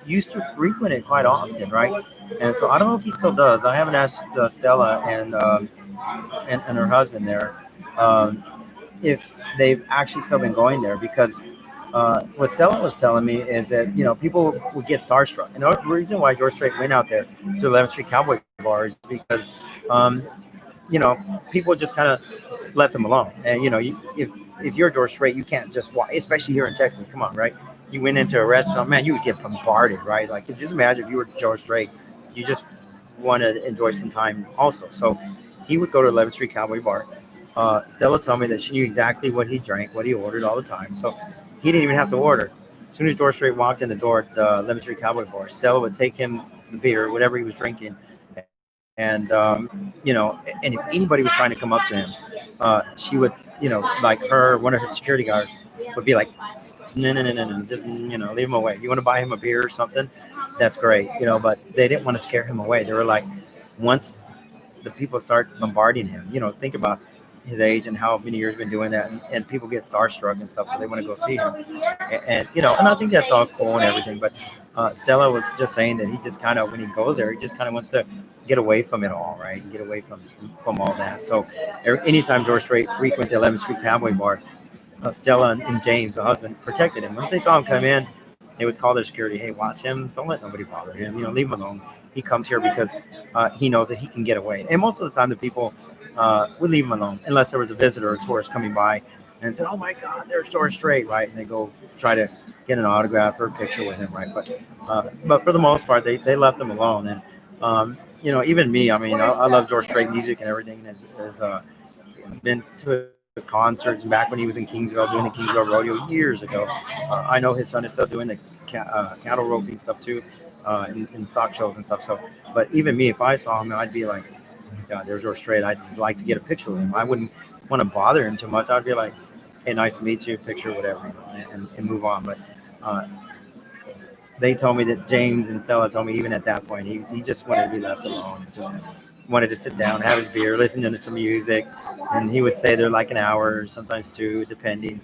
used to frequent it quite often, right? And so I don't know if he still does. I haven't asked Stella and her husband there if they've actually still been going there, because What Stella was telling me is that people would get starstruck, and the reason why George Strait went out there to 11th Street Cowboy Bar is because um, people just kind of left him alone. And if you're George Strait, you can't just walk, especially here in Texas. Come on, right? You went into a restaurant, man, you would get bombarded, right? Like just imagine if you were George Strait, you just want to enjoy some time also. So he would go to 11th Street Cowboy Bar. Stella told me that she knew exactly what he drank, what he ordered all the time. So he didn't even have to order. As soon as George Strait walked in the door at the 11th Street Cowboy Bar, Stella would take him the beer, whatever he was drinking, and and if anybody was trying to come up to him, she would, like one of her security guards would be like, no, no, no, no, no, just leave him away. You want to buy him a beer or something? That's great, but they didn't want to scare him away. They were like, once the people start bombarding him, think about his age and how many years he's been doing that, and people get starstruck and stuff, so they want to go see him, and I think that's all cool and everything, but Stella was just saying that he just kind of, when he goes there, he just kind of wants to get away from it all, right? And get away from all that. So anytime George Strait frequented the 11th Street Cowboy Bar, Stella and James, the husband, protected him. Once they saw him come in, they would call their security, "Hey, watch him. Don't let nobody bother him. Leave him alone. He comes here because he knows that he can get away." And most of the time, the people would leave him alone unless there was a visitor or a tourist coming by and said, "Oh my God, there's George Strait," right? And they go try to get an autograph or a picture with him, right? But for the most part, they left him alone. And even me, I mean, I love George Strait music and everything. Has been to his concerts back when he was in Kingsville doing the Kingsville Rodeo years ago. I know his son is still doing the cattle roping stuff too, in stock shows and stuff. So, but even me, if I saw him, I'd be like, "God, there's George Strait. I'd like to get a picture with him." I wouldn't want to bother him too much. I'd be like, "Hey, nice to meet you," picture, whatever, and move on. But uh, they told me that James and Stella told me even at that point he just wanted to be left alone. Just wanted to sit down, have his beer, listen to some music, and he would stay there like an hour, sometimes two, depending.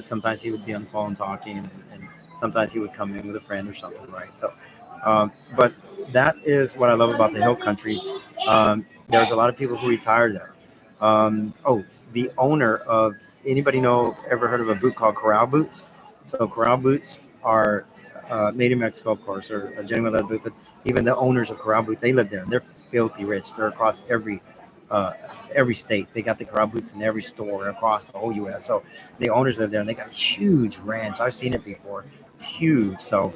Sometimes he would be on the phone talking, and sometimes he would come in with a friend or something, right? So, but that is what I love about the Hill Country. There's a lot of people who retire there. The owner of, anybody know, ever heard of a boot called Corral Boots? So Corral Boots are made in Mexico, of course, or a genuine leather boot. But even the owners of Corral Boots, they live there. And they're filthy rich. They're across uh, every state. They got the Corral Boots in every store across the whole U.S. So the owners live there, and they got a huge ranch. I've seen it before. It's huge. So,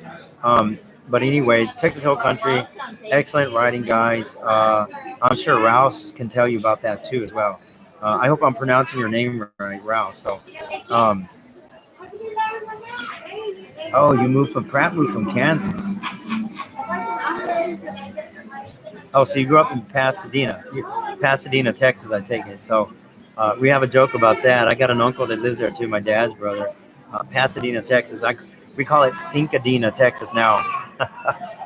but anyway, Texas Hill Country, excellent riding guys. I'm sure Rouse can tell you about that too as well. I hope I'm pronouncing your name right, Rouse. So, um, oh, you moved from Pratt, moved from Kansas. Oh, so you grew up in Pasadena, Texas, I take it. So we have a joke about that. I got an uncle that lives there too, my dad's brother. Pasadena, Texas. We call it Stinkadena, Texas now,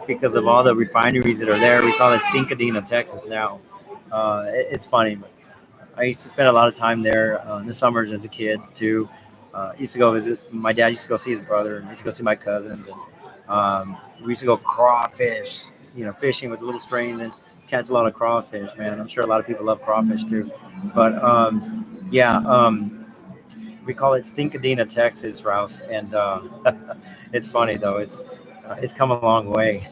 because of all the refineries that are there. We call it Stinkadena, Texas now. It's funny, but I used to spend a lot of time there in the summers as a kid too. Used to go visit. My dad used to go see his brother, and used to go see my cousins, and we used to go crawfish. Fishing with a little string and catch a lot of crawfish. Man, I'm sure a lot of people love crawfish too. But yeah, we call it Stinkadena, Texas, Rouse, and it's funny though. It's come a long way.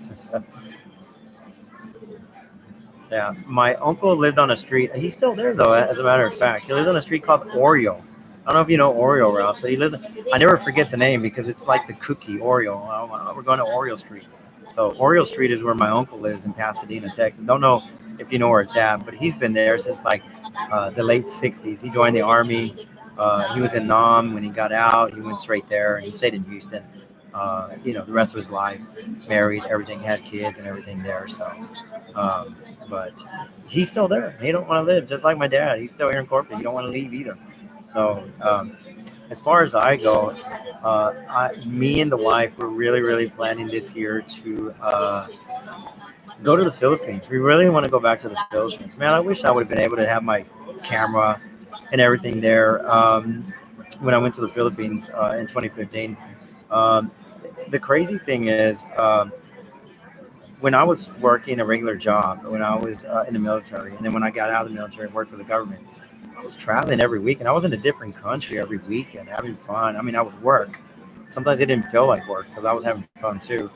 Yeah, my uncle lived on a street. He's still there though, as a matter of fact. He lives on a street called Oreo. I don't know if you know Oreo, Rouse, but he lives. I never forget the name because it's like the cookie Oreo. We're going to Oreo Street. So Oreo Street is where my uncle lives in Pasadena, Texas. Don't know if you know where it's at, but he's been there since like the late '60s. He joined the army. He was in Nam when he got out. He went straight there, and he stayed in Houston. The rest of his life, married, everything, had kids and everything there. So, but he's still there. He don't want to live, just like my dad. He's still here in Corpus. He don't want to leave either. So, as far as I go, me and the wife were really, really planning this year to go to the Philippines. We really want to go back to the Philippines. Man, I wish I would have been able to have my camera and everything there when I went to the Philippines in 2015. Um, the crazy thing is, when I was working a regular job, when I was in the military, and then when I got out of the military and worked for the government, I was traveling every week, and I was in a different country every weekend, having fun. I mean, I would work, sometimes it didn't feel like work because I was having fun too.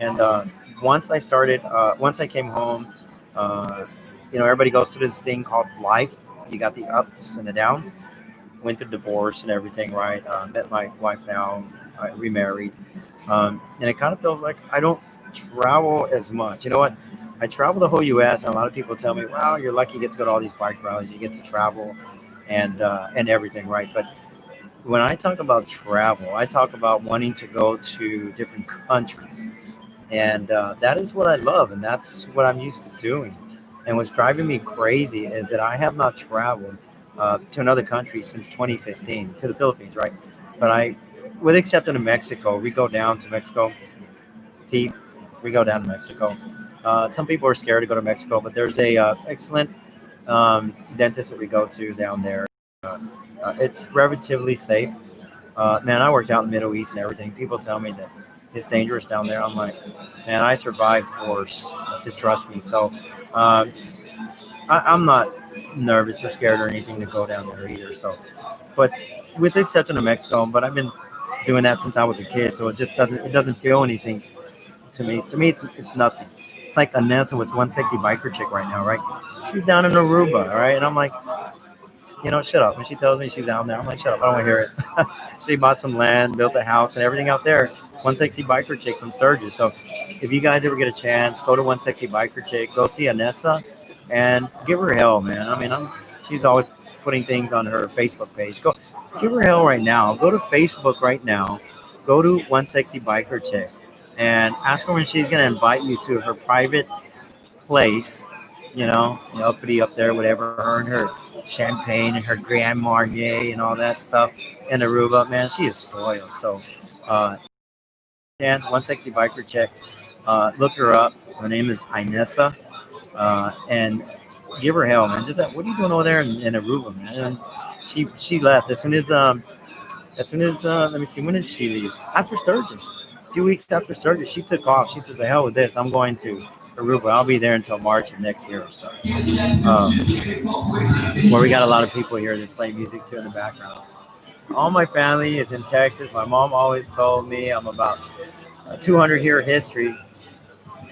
And once I came home, uh, everybody goes through this thing called life. You got the ups and the downs. Went through divorce and everything, right? Met my wife now. I remarried, and it kind of feels like I don't travel as much. You know what? I travel the whole U.S. and a lot of people tell me, "Wow, you're lucky you get to go to all these bike rallies. You get to travel and everything, right?" But when I talk about travel, I talk about wanting to go to different countries, and that is what I love, and that's what I'm used to doing. And what's driving me crazy is that I have not traveled to another country since 2015, to the Philippines, right? But with exception of Mexico, we go down to Mexico. T, we go down to Mexico. Some people are scared to go to Mexico, but there's a excellent dentist that we go to down there. It's relatively safe. Man, I worked out in the Middle East and everything. People tell me that it's dangerous down there. I'm like, man, I survived worse. To trust me. So uh, I'm not nervous or scared or anything to go down there either. So, but with the exception of Mexico, but I've been doing that since I was a kid, so it doesn't feel anything to me. To me, it's nothing. It's like Anessa with one sexy biker chick right now, right? She's down in Aruba, right? And I'm like, shut up. When she tells me she's down there, I'm like, shut up. I don't want to hear it. She bought some land, built a house, and everything out there. One sexy biker chick from Sturgis. So if you guys ever get a chance, go to one sexy biker chick. Go see Anessa, and give her hell, man. I mean, she's always putting things on her Facebook page. Go, give her hell right now. Go to Facebook right now. Go to one sexy biker chick, and ask her when she's gonna invite you to her private place, uppity up there, whatever, her and her champagne and her Grand Marnier and all that stuff in Aruba, man, she is spoiled. So, one sexy biker chick, look her up. Her name is Inessa, and give her hell, man. Just what are you doing over there in Aruba, man? And she left as soon as let me see, when did she leave? After Sturgis, a few weeks after Sturgis, she took off. She says, "The hell with this, I'm going to Aruba. I'll be there until March of next year or so." Where we got a lot of people here that play music too in the background. All my family is in Texas. My mom always told me I'm about 200-year history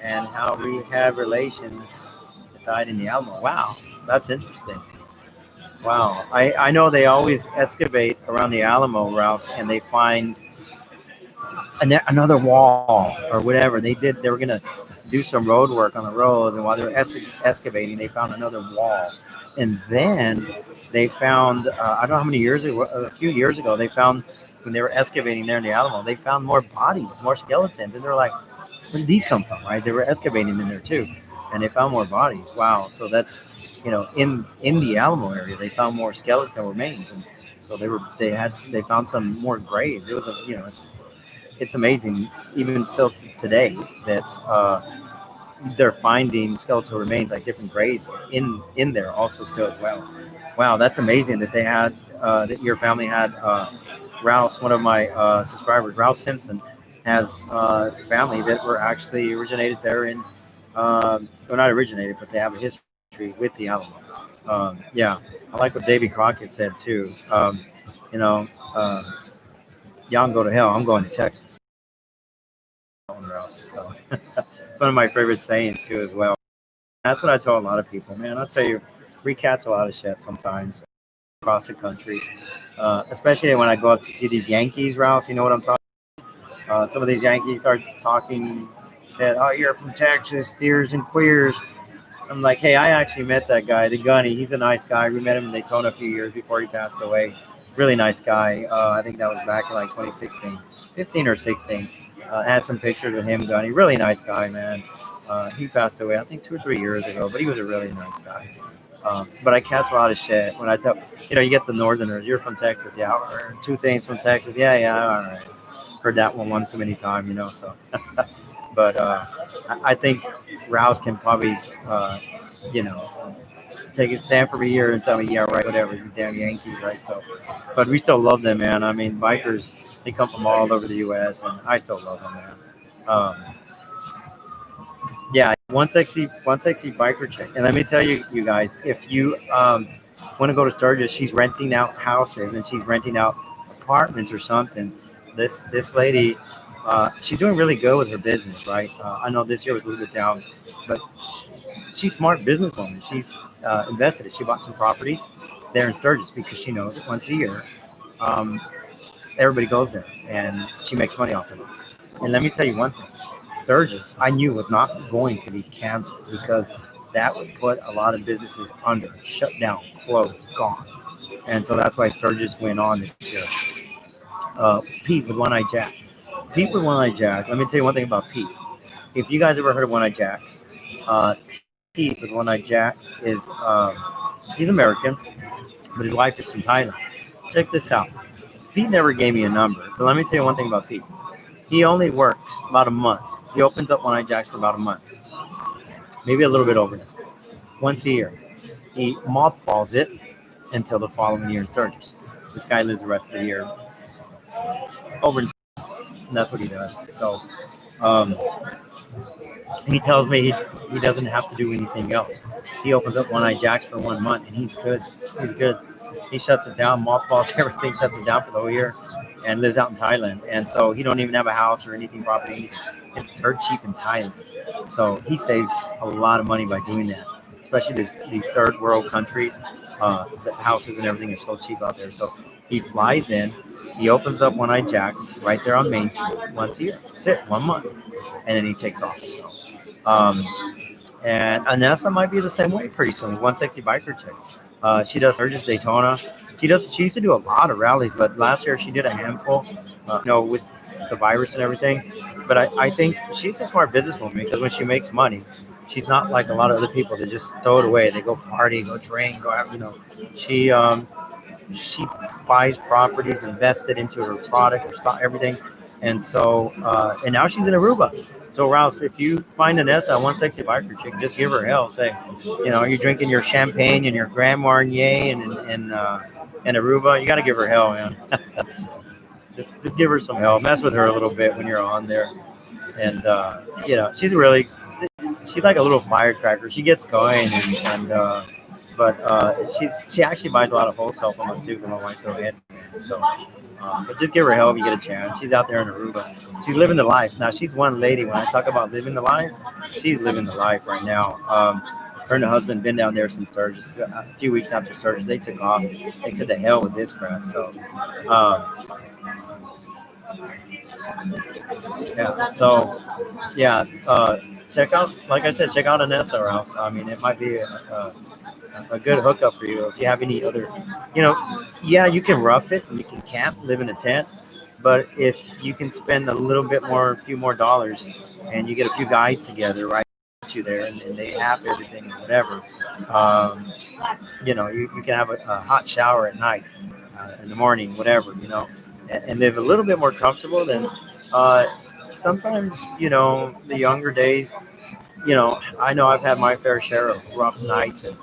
and how we have relations that died in the Alamo. Wow, that's interesting. Wow, I know they always excavate around the Alamo routes and they find another wall or whatever. They were gonna do some road work on the road, and while they were excavating, they found another wall, and then they found I don't know how many years ago, a few years ago, they found when they were excavating there in the Alamo, they found more bodies, more skeletons, and they're like, where did these come from? Right? They were excavating in there too, and they found more bodies. Wow! So that's in the Alamo area, they found more skeletal remains, and so they found some more graves. It was it's amazing, even still today, that they're finding skeletal remains, like different graves in there also still as well. Wow, that's amazing that they had that your family had Rouse, one of my subscribers, Ralph Simpson, has family that were actually originated there well, not originated, but they have a history with the Alamo. Yeah, I like what Davy Crockett said too. You know, uh, y'all can go to hell. I'm going to Texas. So it's one of my favorite sayings too, as well. That's what I tell a lot of people, man. I'll tell you, we catch a lot of shit sometimes across the country, especially when I go up to see these Yankees routes. You know what I'm talking? Some of these Yankees start talking shit. Oh, you're from Texas, steers and queers. I'm like, hey, I actually met that guy, the Gunny. He's a nice guy. We met him in Daytona a few years before he passed away. Really nice guy. I think that was back in like 2016, 15 or 16. I had some pictures with him, Gunny. Really nice guy, man. He passed away, I think 2 or 3 years ago, but he was a really nice guy. But I catch a lot of shit when I tell, you get the Northerners. You're from Texas, yeah. Or two things from Texas, yeah, yeah. All right. Heard that one too many times, So, but I think Rouse can probably, you know, take a stand for a year and tell me, yeah, right, whatever, these damn Yankees, right? So, but we still love them, man. I mean, bikers, they come from all over the U.S., and I still love them, man. Yeah, one sexy biker chick. And let me tell you, you guys, if you want to go to Sturgis, she's renting out houses and she's renting out apartments or something. This lady, she's doing really good with her business, right? I know this year was a little bit down, but she's a smart businesswoman. She's invested it. She bought some properties there in Sturgis because she knows that once a year, um, everybody goes there and she makes money off of it. And let me tell you one thing, Sturgis, I knew was not going to be canceled because that would put a lot of businesses under, shut down, closed, gone. And so that's why Sturgis went on this year. Pete with One Eye Jack. Pete with One Eye Jack. Let me tell you one thing about Pete. If you guys ever heard of One Eye Jacks, Pete with One Eye Jacks is he's American, but his wife is from Thailand. Check this out. Pete never gave me a number, but let me tell you one thing about Pete. He only works about a month. He opens up One Eye Jacks for about a month, maybe a little bit over that, once a year. He mothballs it until the following year in Sturgis. This guy lives the rest of the year over in, and that's what he does. So um, he tells me he doesn't have to do anything else. He opens up One Eye Jacks for 1 month, and he's good. He's good. He shuts it down, mothballs everything, shuts it down for the whole year, and lives out in Thailand. And so he don't even have a house or anything property. It's dirt cheap in Thailand. So he saves a lot of money by doing that, especially these third world countries. The houses and everything are so cheap out there. So he flies in, he opens up One Eye Jacks right there on Main Street once a year. That's it, 1 month, and then he takes off. So, and Anessa might be the same way pretty soon. One sexy biker chick. She does Sturgis, Daytona. She used to do a lot of rallies, but last year she did a handful. With the virus and everything. But I think she's a smart businesswoman because when she makes money, she's not like a lot of other people that just throw it away. They go party, go drink, go have, she buys properties, invested into her product, her stock, everything. And so, and now she's in Aruba. So, Rouse, if you find an S one sexy biker chick, just give her hell. Say, you're drinking your champagne and your Grand Marnier and Aruba. You got to give her hell, man. just give her some hell. Mess with her a little bit when you're on there. And, she's like a little firecracker. She gets going but she actually buys a lot of wholesale from us too, from my wife's head. So, but just give her help if you get a chance. She's out there in Aruba. She's living the life. Now she's one lady. When I talk about living the life, she's living the life right now. Her and her husband been down there since Sturgis. A few weeks after Sturgis, they took off. They said, "The hell with this crap." So, yeah. So, yeah. Check out, like I said, check out Anessa Rouse. I mean, it might be a good hookup for you if you have any other, yeah, you can rough it and you can camp, live in a tent, but if you can spend a little bit more, a few more dollars, and you get a few guides together, right, you there, and they have everything and whatever, you can have a hot shower at night, in the morning, whatever, and live a little bit more comfortable than sometimes, the younger days. I know I've had my fair share of rough nights, and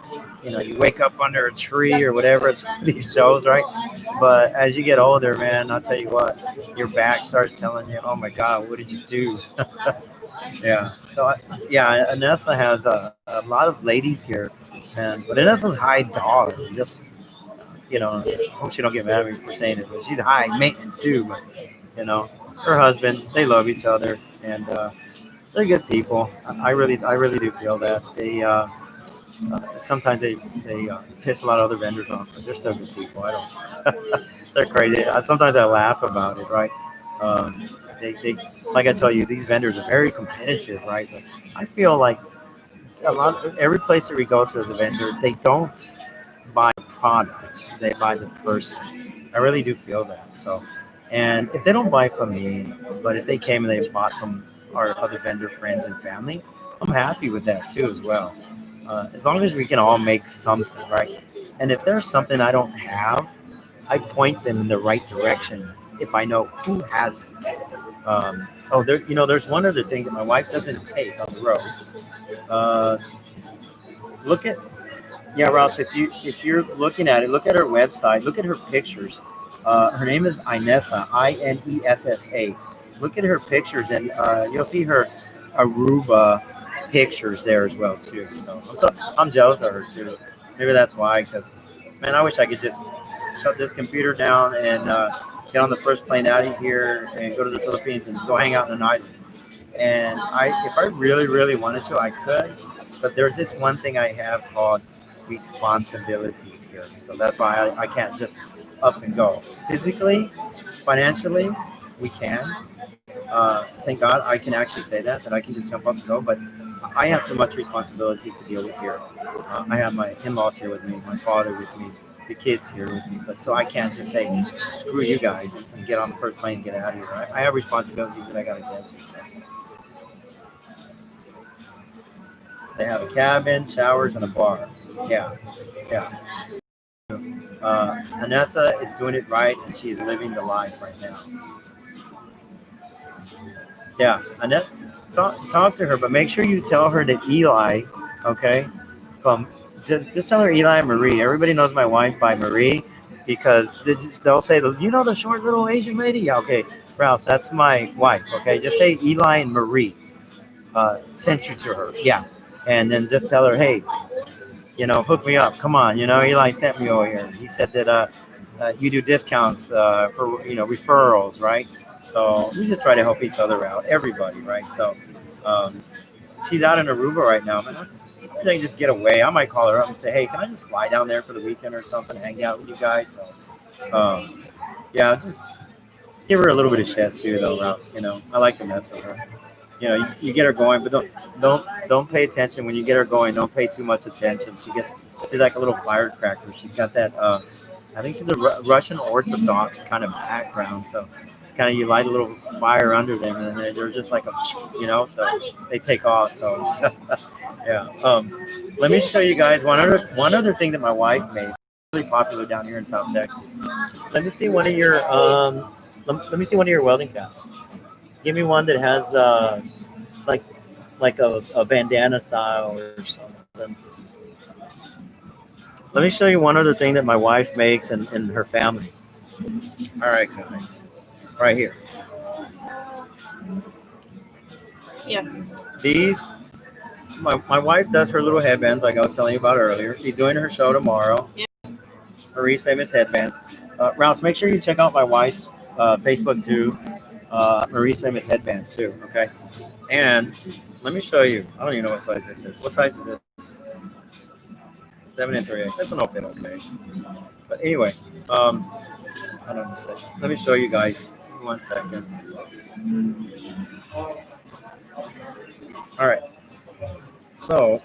you wake up under a tree or whatever at some of these shows, right? But as you get older, man, I'll tell you what, your back starts telling you, "Oh my God, what did you do?" Yeah. So yeah, Anessa has a lot of ladies here, but Anessa's high dollar. Just hope she don't get mad at me for saying it, but she's high maintenance too. But her husband, they love each other, and they're good people. I really do feel that sometimes they piss a lot of other vendors off, but they're still good people. I don't. They're crazy. Sometimes I laugh about it, right? They like I tell you, these vendors are very competitive, right? But I feel like every place that we go to as a vendor, they don't buy the product, they buy the person. I really do feel that. So, and if they don't buy from me, but if they came and they bought from our other vendor friends and family, I'm happy with that too as well. As long as we can all make something, right? And if there's something I don't have, I point them in the right direction if I know who has it. There's one other thing that my wife doesn't take on the road. Uh, look at Yeah, Ross. If you're looking at it, look at her website. Look at her pictures. Her name is Inessa, Inessa. Look at her pictures, and you'll see her Aruba pictures there as well too. So I'm jealous of her too. Maybe that's why. Because man, I wish I could just shut this computer down and get on the first plane out of here and go to the Philippines and go hang out in an island. And if I really, really wanted to, I could. But there's this one thing I have called responsibilities here. So that's why I can't just up and go. Physically, financially, we can. Thank God I can actually say that I can just jump up and go. But I have too much responsibilities to deal with here. I have my in-laws here with me, my father with me, the kids here with me. But so I can't just say, screw you guys and get on the first plane and get out of here. I have responsibilities that I got to attend to. So. They have a cabin, showers, and a bar. Yeah, yeah. Anessa is doing it right, and she's living the life right now. Yeah, Annette, talk to her, but make sure you tell her that Eli, okay, from just tell her Eli and Marie. Everybody knows my wife by Marie because they'll say, you know, the short little Asian lady. Yeah, okay, Ralph, that's my wife. Okay, just say Eli and Marie sent you to her. Yeah, and then just tell her, hey, you know, hook me up. Come on, you know, Eli sent me over here. He said that you do discounts for, you know, referrals, right? So we just try to help each other out, everybody, right? So she's out in Aruba right now, man. I think just get away. I might call her up and say, hey, can I just fly down there for the weekend or something, hang out with you guys? So yeah, just give her a little bit of shit too, though, Rouse. You know, I like to mess with her. You know, you get her going, but don't pay attention when you get her going. Don't pay too much attention. She's like a little firecracker. She's got that. I think she's a Russian Orthodox kind of background, so it's kind of you light a little fire under them, and they're just like a, you know, so they take off. So yeah. Let me show you guys one other thing that my wife made. Really popular down here in South Texas. Let me see one of your let me see one of your welding caps. Give me one that has like a bandana style or something. Let me show you one other thing that my wife makes and her family. All right, guys, right here. Yeah. These, my wife does her little headbands like I was telling you about earlier. She's doing her show tomorrow. Yeah. Marie's Famous Headbands. Rouse, make sure you check out my wife's Facebook too. Marie's Famous Headbands too. Okay. And let me show you. I don't even know what size this is. What size is this? 7 and 3/8. This one will fit okay. But anyway, hold on a second. Let me show you guys. 1 second. All right. So,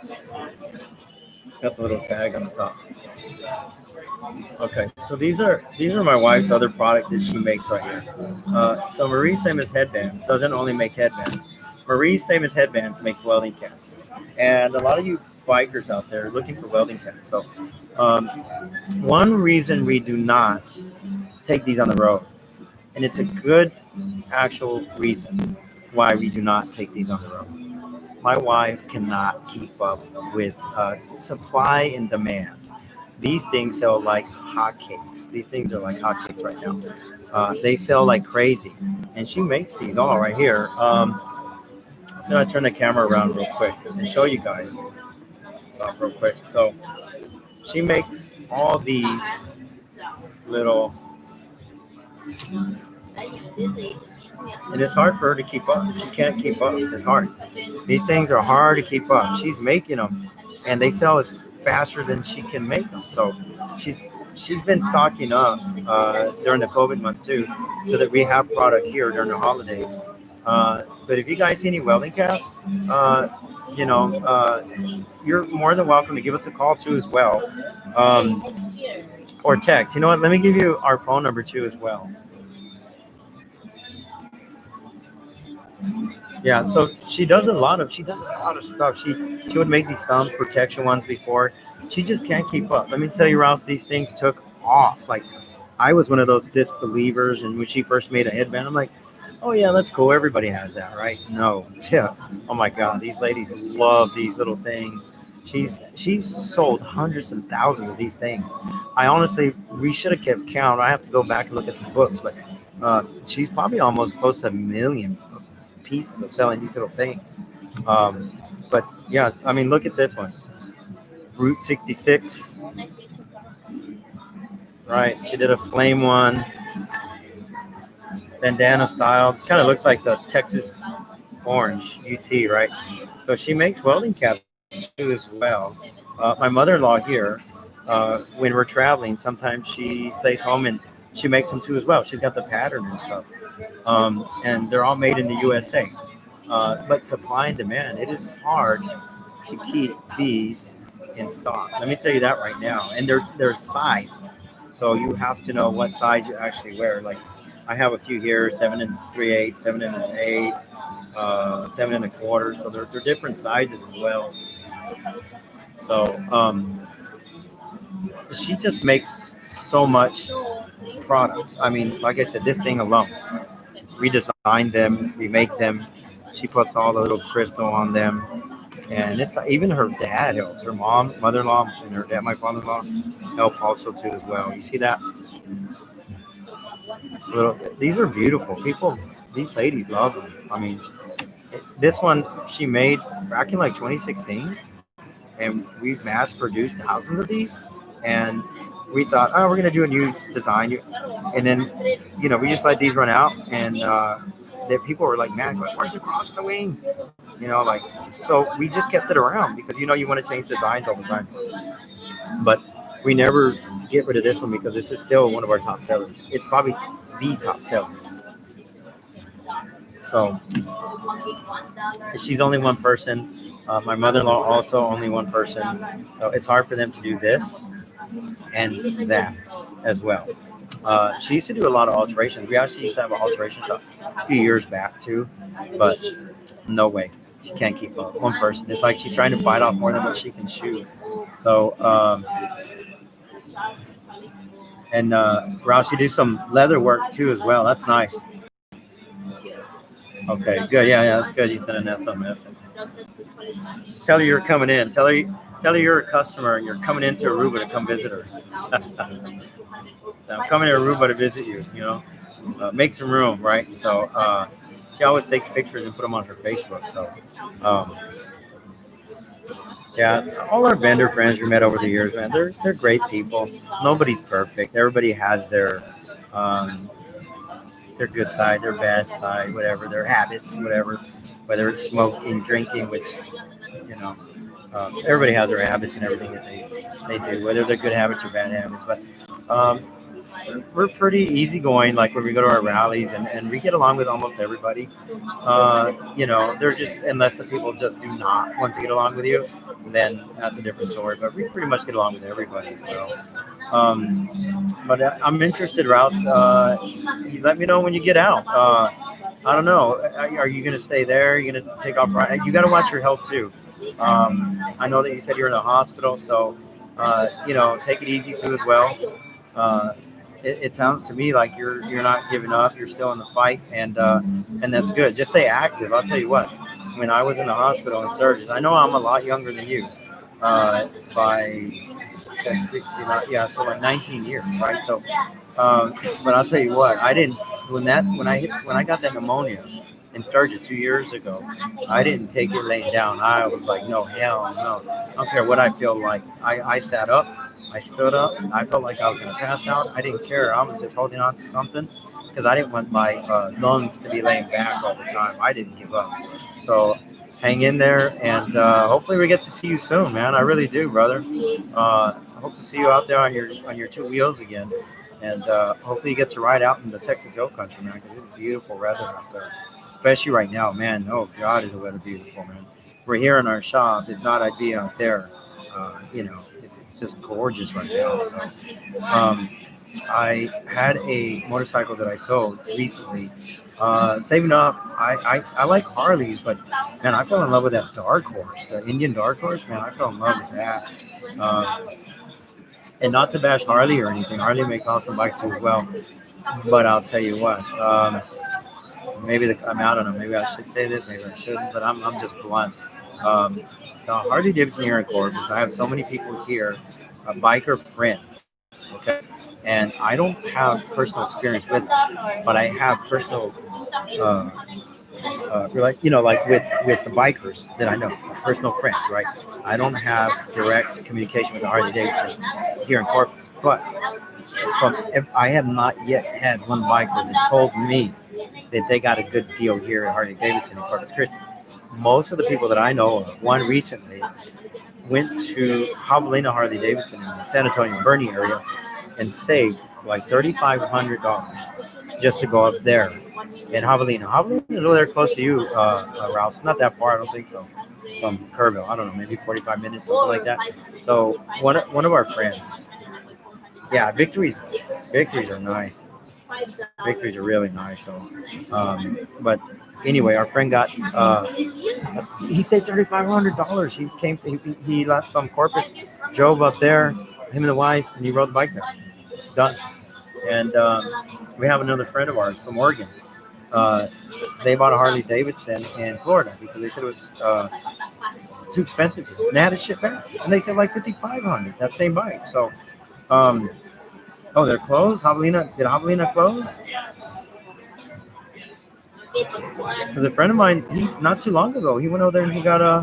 got the little tag on the top. Okay, so these are my wife's other product that she makes right here. So Marie's Famous Headbands doesn't only make headbands. Marie's Famous Headbands makes welding caps, and a lot of you bikers out there are looking for welding caps. So one reason we do not take these on the road, and it's a good actual reason why we do not take these on the road. My wife cannot keep up with supply and demand. These things sell like hotcakes. These things are like hotcakes right now. They sell like crazy, and she makes these all right here. I'm gonna turn the camera around real quick and show you guys. Stop real quick. So she makes all these little, and it's hard for her to keep up. She can't keep up. It's hard. These things are hard to keep up. She's making them, and they sell as faster than she can make them. So she's been stocking up during the COVID months too, so that we have product here during the holidays. But if you guys see any welding caps, you're more than welcome to give us a call too as well, or text. You know what? Let me give you our phone number too as well. Yeah, so she does a lot of stuff. She would make these sun protection ones before. She just can't keep up. Let me tell you, Rouse, these things took off. Like I was one of those disbelievers, and when she first made a headband, I'm like, oh yeah, that's cool. Everybody has that, right? No, yeah. Oh my God, these ladies love these little things. She's sold hundreds and thousands of these things. We should have kept count. I have to go back and look at the books, but she's probably almost close to 1 million pieces of selling these little things. But yeah, I mean, look at this one, Route 66. Right, she did a flame one. bandana style. It kind of looks like the Texas orange UT, right? So she makes welding caps too as well. My mother-in-law here, when we're traveling, sometimes she stays home and she makes them too as well. She's got the pattern and stuff, and they're all made in the USA. But supply and demand, it is hard to keep these in stock. Let me tell you that right now. And they're sized, so you have to know what size you actually wear. Like I have a few here, 7 3/8, 7 1/8, 7 1/4. So they're different sizes as well. So she just makes so much products. I mean, like I said, this thing alone, we design them, we make them. She puts all the little crystal on them, and it's even her dad helps. Her mom, mother-in-law, and her dad, my father-in-law, help also too as well. You see that? These are beautiful. People, these ladies love them. I mean, this one she made back in like 2016, and we've mass produced thousands of these. And we thought, oh, we're gonna do a new design, and then we just let these run out, and that people were like, man, where's the cross in the wings? Like, so we just kept it around because you want to change designs all the time. But we never get rid of this one because this is still one of our top sellers. It's probably the top seller. So she's only one person. My mother-in-law also only one person. So it's hard for them to do this and that as well. She used to do a lot of alterations. We actually used to have an alteration shop a few years back too, but no way. She can't keep up. One person. It's like she's trying to bite off more than what she can chew. So, Rouse, you do some leather work too as well. That's nice. Okay, good. Yeah, that's good. You sent an SMS. Just tell her you're coming in. Tell her you're a customer and you're coming into Aruba to come visit her. So I'm coming to Aruba to visit you. Make some room, right? So she always takes pictures and put them on her Facebook. So yeah, all our vendor friends we met over the years, man, they're great people. Nobody's perfect. Everybody has their good side, their bad side, whatever, their habits, whatever, whether it's smoking, drinking, which, everybody has their habits and everything that they do, whether they're good habits or bad habits. But we're pretty easygoing, like when we go to our rallies, and we get along with almost everybody. They're just, unless the people just do not want to get along with you, then that's a different story. But we pretty much get along with everybody as well. But I'm interested, Rouse. You let me know when you get out. I don't know. Are you going to stay there? Are you going to take off? You got to watch your health too. I know that you said you're in the hospital, so take it easy too as well. It sounds to me like you're not giving up. You're still in the fight, and that's good. Just stay active. I'll tell you what. When I was in the hospital in Sturgis, I know I'm a lot younger than you by 60, yeah, so like 19 years, right? So, but I'll tell you what, I didn't when I got that pneumonia in Sturgis 2 years ago, I didn't take it laying down. I was like, no, hell no. I don't care what I feel like. I sat up, I stood up, I felt like I was gonna pass out. I didn't care. I was just holding on to something because I didn't want my lungs to be laying back all the time. I didn't give up. So hang in there, and hopefully we get to see you soon, man. I really do, brother. I hope to see you out there on your two wheels again, and hopefully you get to ride out in the Texas Hill Country, man, because it's beautiful weather out there, especially right now, man. Oh God, is the weather beautiful, man. We're here in our shop. If not, I'd be out there. It's just gorgeous right now. So I had a motorcycle that I sold recently. Saving up, I like Harleys, but man, I fell in love with that dark horse, the Indian dark horse. Man, I fell in love with that. And not to bash Harley or anything, Harley makes awesome bikes too as well. But I'll tell you what, maybe I'm out on them. Maybe I should say this, maybe I shouldn't, but I'm just blunt. Harley Davidson here in Corpus, I have so many people here, biker friends, okay? And I don't have personal experience with them, but I have personal, like with the bikers that I know, personal friends, right? I don't have direct communication with the Harley Davidson here in Corpus, but I have not yet had one biker that told me that they got a good deal here at Harley Davidson in Corpus Christi. Most of the people that I know of, one recently went to Javelina Harley Davidson in the San Antonio Bernie area and saved like $3,500 just to go up there in Javelina. Javelina is over there close to you, Ralph. It's not that far, I don't think so, from Kerrville. I don't know, maybe 45 minutes, something like that. So one of our friends, yeah, victories are nice. Victories are really nice. So, but anyway, our friend got he saved $3,500. He left from Corpus, drove up there, him and the wife, and he rode the bike there. Done. And we have another friend of ours from Oregon. They bought a Harley Davidson in Florida because they said it was too expensive, and they had to ship back. And they said like $5,500 that same bike. So, oh, they're closed. Did Javelina close? Because a friend of mine, he not too long ago, he went over there and he got a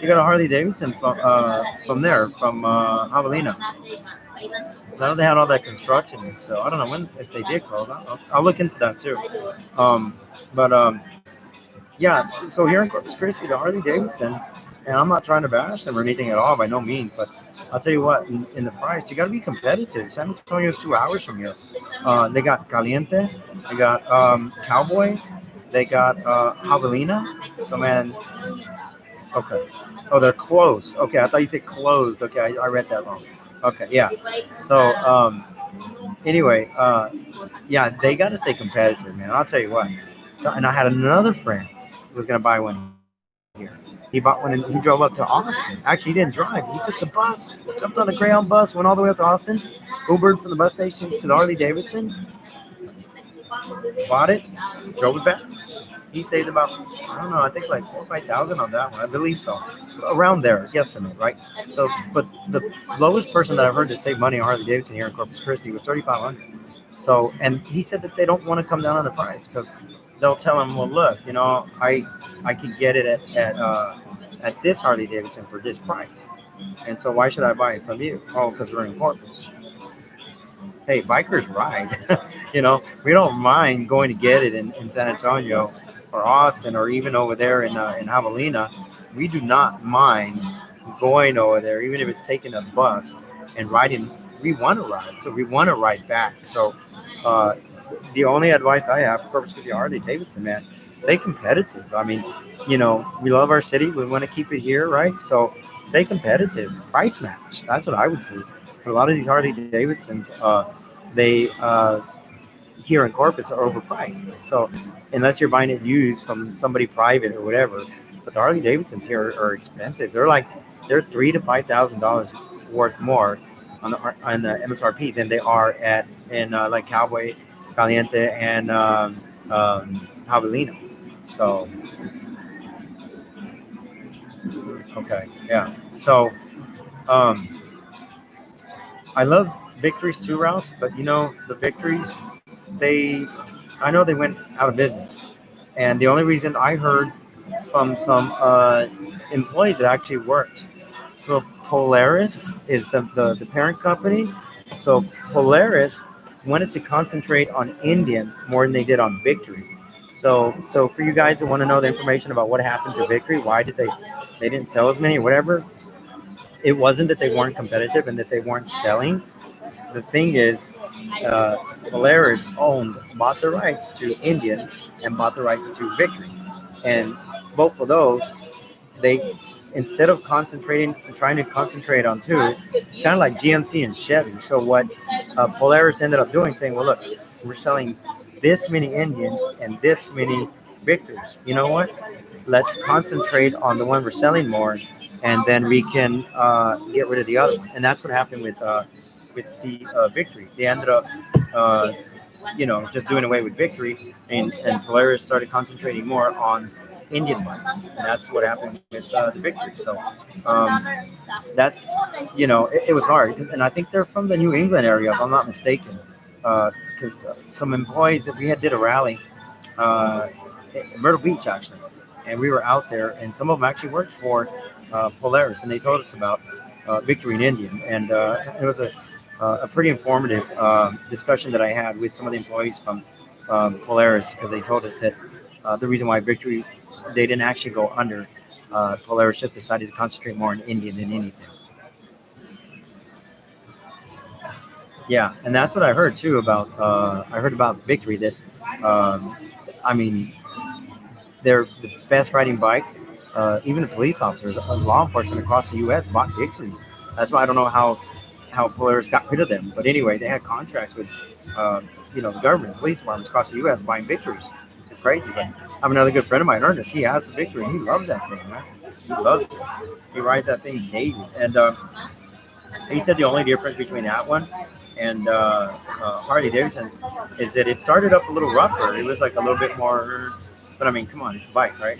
Harley Davidson from there, from Javelina. I know they had all that construction, so I don't know if they did close. I'll look into that too. Yeah. So here in Corpus Christi, the Harley Davidson, and I'm not trying to bash them or anything at all by no means, but I'll tell you what, in the price, you got to be competitive. San Antonio is 2 hours from here. They got Caliente, they got Cowboy, they got Javelina. So man, okay. Oh, they're closed. Okay, I thought you said closed. Okay, I read that wrong. Okay, yeah. So anyway, yeah, they got to stay competitive, man. I'll tell you what. So, and I had another friend who was gonna buy one here. He bought one and he drove up to Austin. Actually, he didn't drive. He took the bus, jumped on the Greyhound bus, went all the way up to Austin, Ubered from the bus station to the Harley Davidson, bought it, drove it back. He saved about, I don't know, I think like 4,000 or 5,000 on that one. I believe so. Around there, guesstimate, right? So, but the lowest person that I've heard to save money on Harley Davidson here in Corpus Christi was $3,500. So, and he said that they don't want to come down on the price because they'll tell him, well, look, you know, I could get it at this Harley Davidson for this price. And so why should I buy it from you? Oh, because we're in Corpus. Hey, bikers ride. You know, we don't mind going to get it in San Antonio or Austin or even over there in Javelina. We do not mind going over there, even if it's taking a bus and riding. We want to ride, so we want to ride back. So the only advice I have for Corpus Christi Harley Davidson, man, stay competitive. I mean, you know, we love our city. We want to keep it here, right? So stay competitive. Price match. That's what I would do. But a lot of these Harley Davidsons, they here in Corpus are overpriced. So unless you're buying it used from somebody private or whatever, but the Harley Davidsons here are expensive. They're $3,000 to $5,000 worth more on the MSRP than they are in like Cowboy, Caliente, and Javelina. So okay, yeah. So I love victories too, Rouse, but you know the victories, I know they went out of business, and the only reason I heard from some employees that actually worked. So Polaris is the parent company. So Polaris wanted to concentrate on Indian more than they did on Victory. So for you guys that want to know the information about what happened to Victory, why did they didn't sell as many or whatever, it wasn't that they weren't competitive and that they weren't selling. The thing is, Polaris bought the rights to Indian and bought the rights to Victory, and both of those, they instead of trying to concentrate on two, kind of like GMC and Chevy. So what Polaris ended up doing, saying, well, look, we're selling this many Indians and this many Victors. You know what? Let's concentrate on the one we're selling more, and then we can get rid of the other one. And that's what happened with the Victory. They ended up, just doing away with Victory, and Polaris started concentrating more on Indian bikes. And that's what happened with the Victory. So that's, it was hard. And I think they're from the New England area, if I'm not mistaken. Because some employees, we did a rally in Myrtle Beach, actually. And we were out there, and some of them actually worked for Polaris, and they told us about Victory and Indian. And it was a pretty informative discussion that I had with some of the employees from Polaris because they told us that the reason why Victory they didn't actually go under. Polaris just decided to concentrate more on Indian than anything. Yeah, and that's what I heard too about. I heard about Victory that, um, I mean, they're the best riding bike. Even the police officers, law enforcement across the U.S. bought Victories. That's why I don't know how Polaris got rid of them. But anyway, they had contracts with, the government, police departments across the U.S. buying Victories. It's crazy. But I have another good friend of mine, Ernest. He has a Victory. And he loves that thing, man. He loves it. He rides that thing daily. And he said the only difference between that one and Harley Davidson's is that it started up a little rougher. It was like a little bit more, but I mean, come on, it's a bike, right?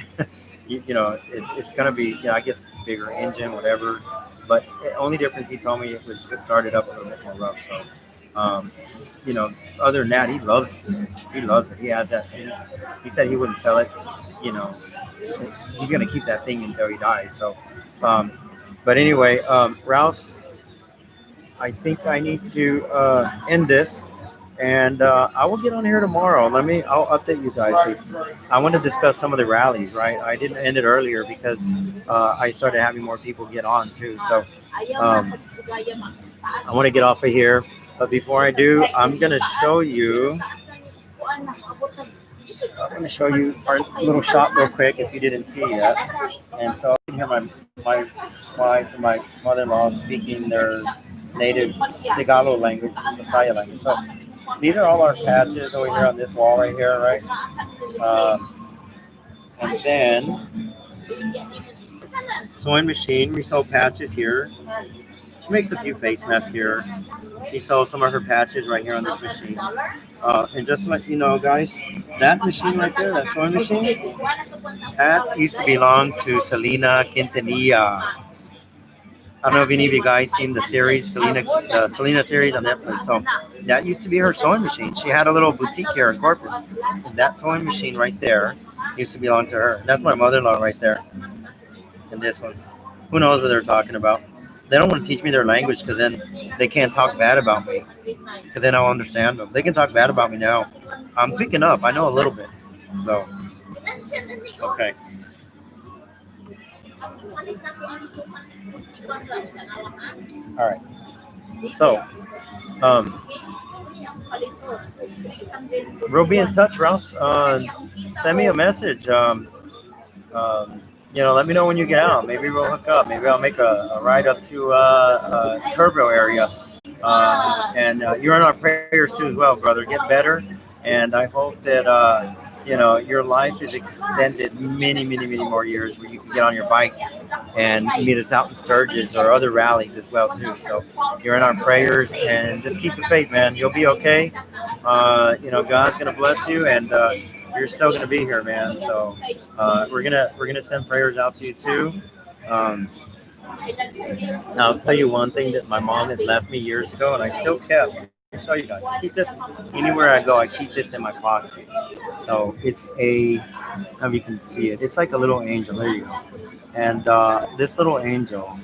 It's gonna be, I guess, bigger engine, whatever. But the only difference he told me it started up a little bit more rough. So, um, other than that, he loves it. He loves it. He has that. He said he wouldn't sell it. You know, he's gonna keep that thing until he dies. So, but anyway, Rouse, I think I need to end this, and I will get on here tomorrow. I'll update you guys. 'Cause I want to discuss some of the rallies. Right, I didn't end it earlier because I started having more people get on too. So I want to get off of here, but before I do, I'm gonna show you. I'm going to show you our little shop real quick if you didn't see yet. And so you can hear my wife and my mother-in-law speaking their native Tagalog language, Visaya language. So these are all our patches over here on this wall right here, right? And then sewing machine, we sew patches here. She makes a few face masks here. She sells some of her patches right here on this machine. And just to let you know, guys, that machine right there, that sewing machine, that used to belong to Selena Quintanilla. I don't know if any of you guys seen the series, the Selena series on Netflix. So that used to be her sewing machine. She had a little boutique here in Corpus. And that sewing machine right there used to belong to her. That's my mother-in-law right there. And this one's, who knows what they're talking about. They don't want to teach me their language because then they can't talk bad about me because then I'll understand them. They can talk bad about me now. I'm picking up. I know a little bit. So, okay. All right. So, we'll be in touch, Rouse. Send me a message. Let me know when you get out. Maybe we'll hook up. Maybe I'll make a ride up to Kerrville area. And you're in our prayers too as well, brother. Get better. And I hope that, your life is extended many, many, many more years where you can get on your bike and meet us out in Sturgis or other rallies as well too. So you're in our prayers and just keep the faith, man. You'll be okay. God's going to bless you and, you're still gonna be here, man. So we're gonna send prayers out to you too. I'll tell you one thing that my mom had left me years ago, and I still kept. I'll show you guys. I keep this anywhere I go. I keep this in my pocket. So it's I don't know if you can see it. It's like a little angel. There you go. And this little angel,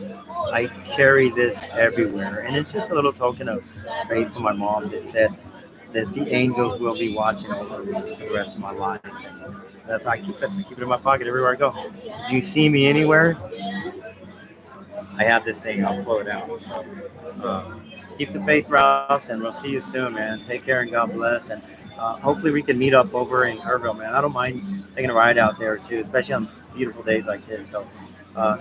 I carry this everywhere, and it's just a little token of faith from my mom that said that the angels will be watching over me for the rest of my life. That's how I keep it. I keep it in my pocket everywhere I go. If you see me anywhere, I have this thing. I'll pull it out. So, keep the faith, Rouse, and we'll see you soon, man. Take care and God bless. And hopefully we can meet up over in Kerrville, man. I don't mind taking a ride out there too, especially on beautiful days like this. So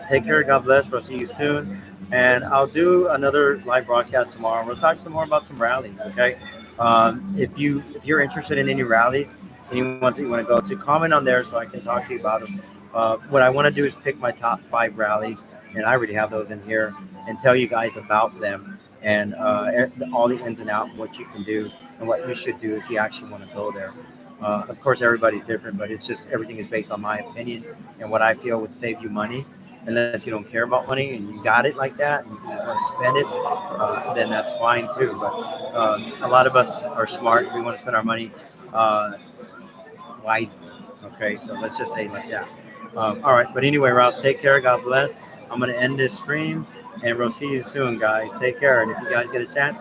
take care. God bless. We'll see you soon. And I'll do another live broadcast tomorrow. We'll talk some more about some rallies, okay? If you're interested in any rallies, any ones that you want to go to, comment on there so I can talk to you about them. What I want to do is pick my top 5 rallies, and I already have those in here, and tell you guys about them and all the ins and outs, what you can do and what you should do if you actually want to go there. Of course, everybody's different, but it's just everything is based on my opinion and what I feel would save you money. Unless you don't care about money and you got it like that and you just want to spend it, then that's fine too. But a lot of us are smart. We want to spend our money wisely. Okay, so let's just say it like that. All right, but anyway, Rouse, take care. God bless. I'm going to end this stream and we'll see you soon, guys. Take care. And if you guys get a chance,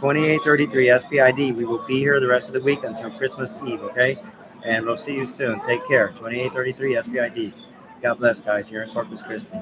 2833 SPID. We will be here the rest of the week until Christmas Eve, okay? And we'll see you soon. Take care. 2833 SPID. God bless, guys, here in Corpus Christi.